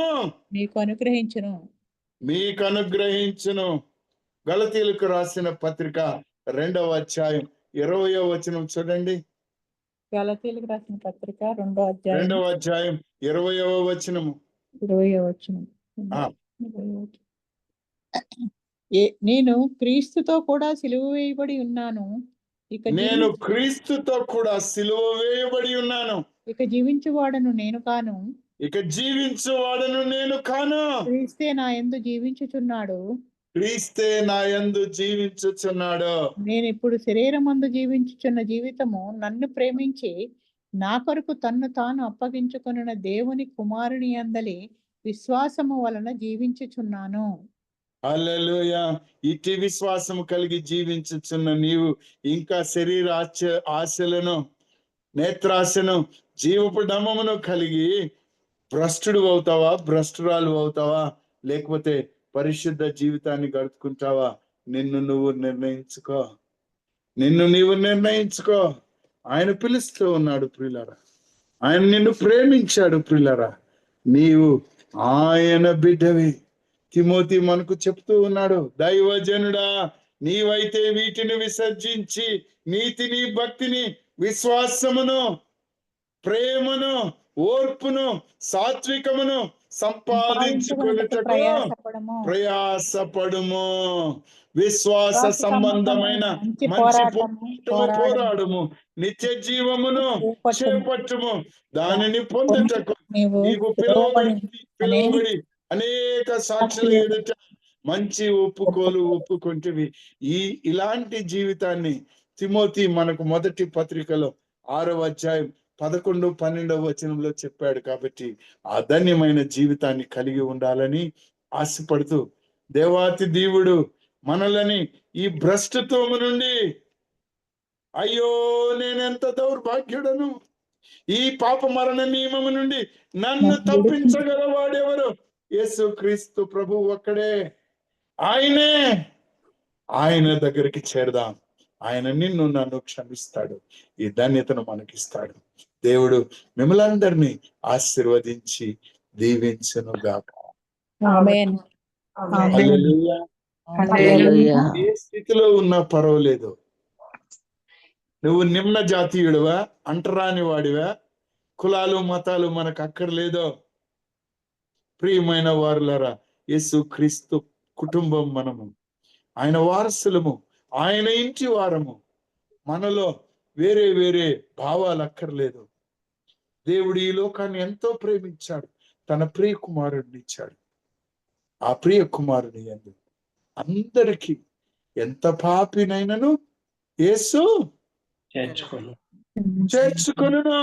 మీకు అనుగ్రహించును. గలతీయులకు రాసిన పత్రిక 2వ అధ్యాయం 20వ వచనం చూడండి. గలతీయులకు రాసిన పత్రిక 2వ అధ్యాయం 20వ వచనము. నేను క్రీస్తుతో కూడా సిలువ వేయబడి ఉన్నాను. ఇక జీవించువాడను నేను కాను, క్రీస్తే నా యందు జీవించుచున్నాడు. నేను ఇప్పుడు శరీరమందు జీవించుచున్న జీవితము నన్ను ప్రేమించి నా కొరకు తన్ను తాను అప్పగించుకొనిన దేవుని కుమారుని యందలి విశ్వాసము వలన జీవించుచున్నాను. హల్లెలూయా. ఇట్టి విశ్వాసము కలిగి జీవించుచున్న నీవు ఇంకా శరీర ఆశలను, నేత్రాశను, జీవపు డమమును కలిగి భ్రష్టుడు అవుతావా, భ్రష్టురాలు అవుతావా, లేకపోతే పరిశుద్ధ జీవితాన్ని గడుపుకుంటావా? నిన్ను నువ్వు నిర్ణయించుకో. నిన్ను నీవు నిర్ణయించుకో. ఆయన పిలుస్తూ ఉన్నాడు ప్రియులారా. ఆయన నిన్ను ప్రేమించాడు ప్రియులారా. నీవు ఆయన బిడ్డవి. తిమోతి మనకు చెప్తూ ఉన్నాడు, దైవజనుడా నీవైతే వీటిని విసర్జించి నీతిని, భక్తిని, విశ్వాసమును, ప్రేమను, ఓర్పును, సాత్వికమును సంపాదించుకొనుటకు ప్రయాసపడము. ప్రయాసపడుము. విశ్వాస సంబంధమైన మంచి పోరాడము. నిత్య జీవమును చేపట్టుము. దానిని పొందుటకు నీవు పిలువబడి అనేక సాక్షుల ఎదుట మంచి ఒప్పుకొంటివి. ఇలాంటి జీవితాన్ని తిమోతి మనకు మొదటి పత్రికలో 6వ అధ్యాయం 11, 12వ వచనంలో చెప్పాడు. కాబట్టి ఆ ధన్యమైన జీవితాన్ని కలిగి ఉండాలని ఆశపడుతూ దేవాతి దేవుడు మనలని ఈ భ్రష్టత్వము నుండి, అయ్యో నేనెంత దౌర్భాగ్యుడను, ఈ పాప మరణ నియమము నుండి నన్ను తప్పించగలవాడెవరు? యేసుక్రీస్తు ప్రభు ఒక్కడే. ఆయన దగ్గరికి చేరదాం. ఆయన నిన్ను నన్ను క్షమిస్తాడు. ఈ ధన్యతను మనకిస్తాడు. దేవుడు మిమ్మల్ందరినీ ఆశీర్వదించి దీవించునుగాక. ఆమేన్. హల్లెలూయా. హల్లెలూయా. ఏ స్థితిలో ఉన్నా పర్వాలేదు. నువ్వు నిమ్న జాతీయుడివా, అంటరాని వాడివా, కులాలు మతాలు మనకు అక్కర్లేదో. ప్రియమైన వారులారా, యేసు క్రీస్తు కుటుంబం మనము, ఆయన వారసులము, ఆయన ఇంటి వారము. మనలో వేరే వేరే భావాలు అక్కర్లేదు. దేవుడు ఈ లోకాన్ని ఎంతో ప్రేమించాడు, తన ప్రియ కుమారుడిని ఇచ్చాడు. ఆ ప్రియ కుమారుని యందు అందరికీ, ఎంత పాపినైనను యేసు చేర్చుకొనును.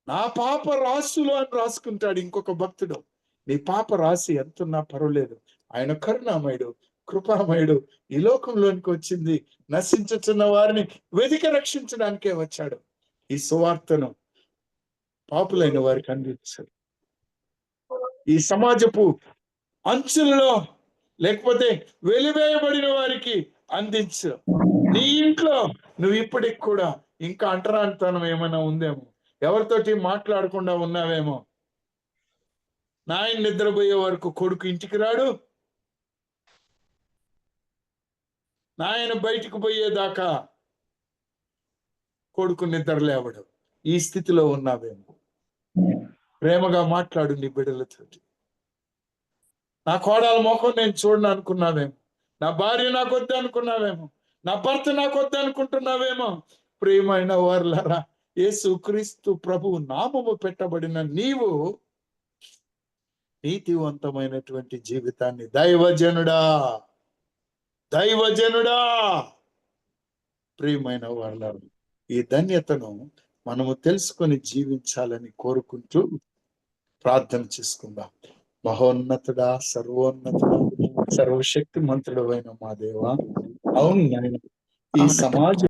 నా పాప రాసులు అని రాసుకుంటాడు ఇంకొక భక్తుడు. నీ పాప రాసి ఎంతున్నా పర్వాలేదు. ఆయన కరుణామయుడు, కృపామయుడు. ఈ లోకంలోనికి వచ్చింది నశించుతున్న వారిని వెతికి రక్షించడానికే వచ్చాడు. ఈ సువార్తను పాపులైన వారికి అందించాడు. ఈ సమాజపు అంచులలో లేకపోతే వెలివేయబడిన వారికి అందించు. నీ ఇంట్లో నువ్వు ఇప్పటికి కూడా ఇంకా అంటరానితనం ఏమైనా ఉందేమో, ఎవరితోటి మాట్లాడకుండా ఉన్నావేమో. నాయన నిద్రపోయే వరకు కొడుకు ఇంటికి రాడు, నాయన బయటికి పోయేదాకా కొడుకు నిద్ర లేవడు. ఈ స్థితిలో ఉన్నావేమో. ప్రేమగా మాట్లాడు నీ బిడ్డలతోటి. నా కోడల ముఖం నేను చూడను అనుకున్నావేమో, నా భార్య నాకు వద్దు అనుకున్నావేమో, నా భర్త నాకు వద్దు అనుకుంటున్నావేమో. ప్రియమైన వారులారా, యేసు క్రీస్తు ప్రభువు నామము పెట్టబడిన నీవు నీతివంతమైనటువంటి జీవితాన్ని, దైవజనుడా ప్రియమైన వారులారా, ఈ ధన్యతను మనము తెలుసుకొని జీవించాలని కోరుకుంటూ ప్రార్థన చేసుకుందాం. మహోన్నతుడా, సర్వోన్నతుడా, సర్వశక్తి మంత్రుడు అయిన మా దేవా, అవును నాయన, ఈ సమాజం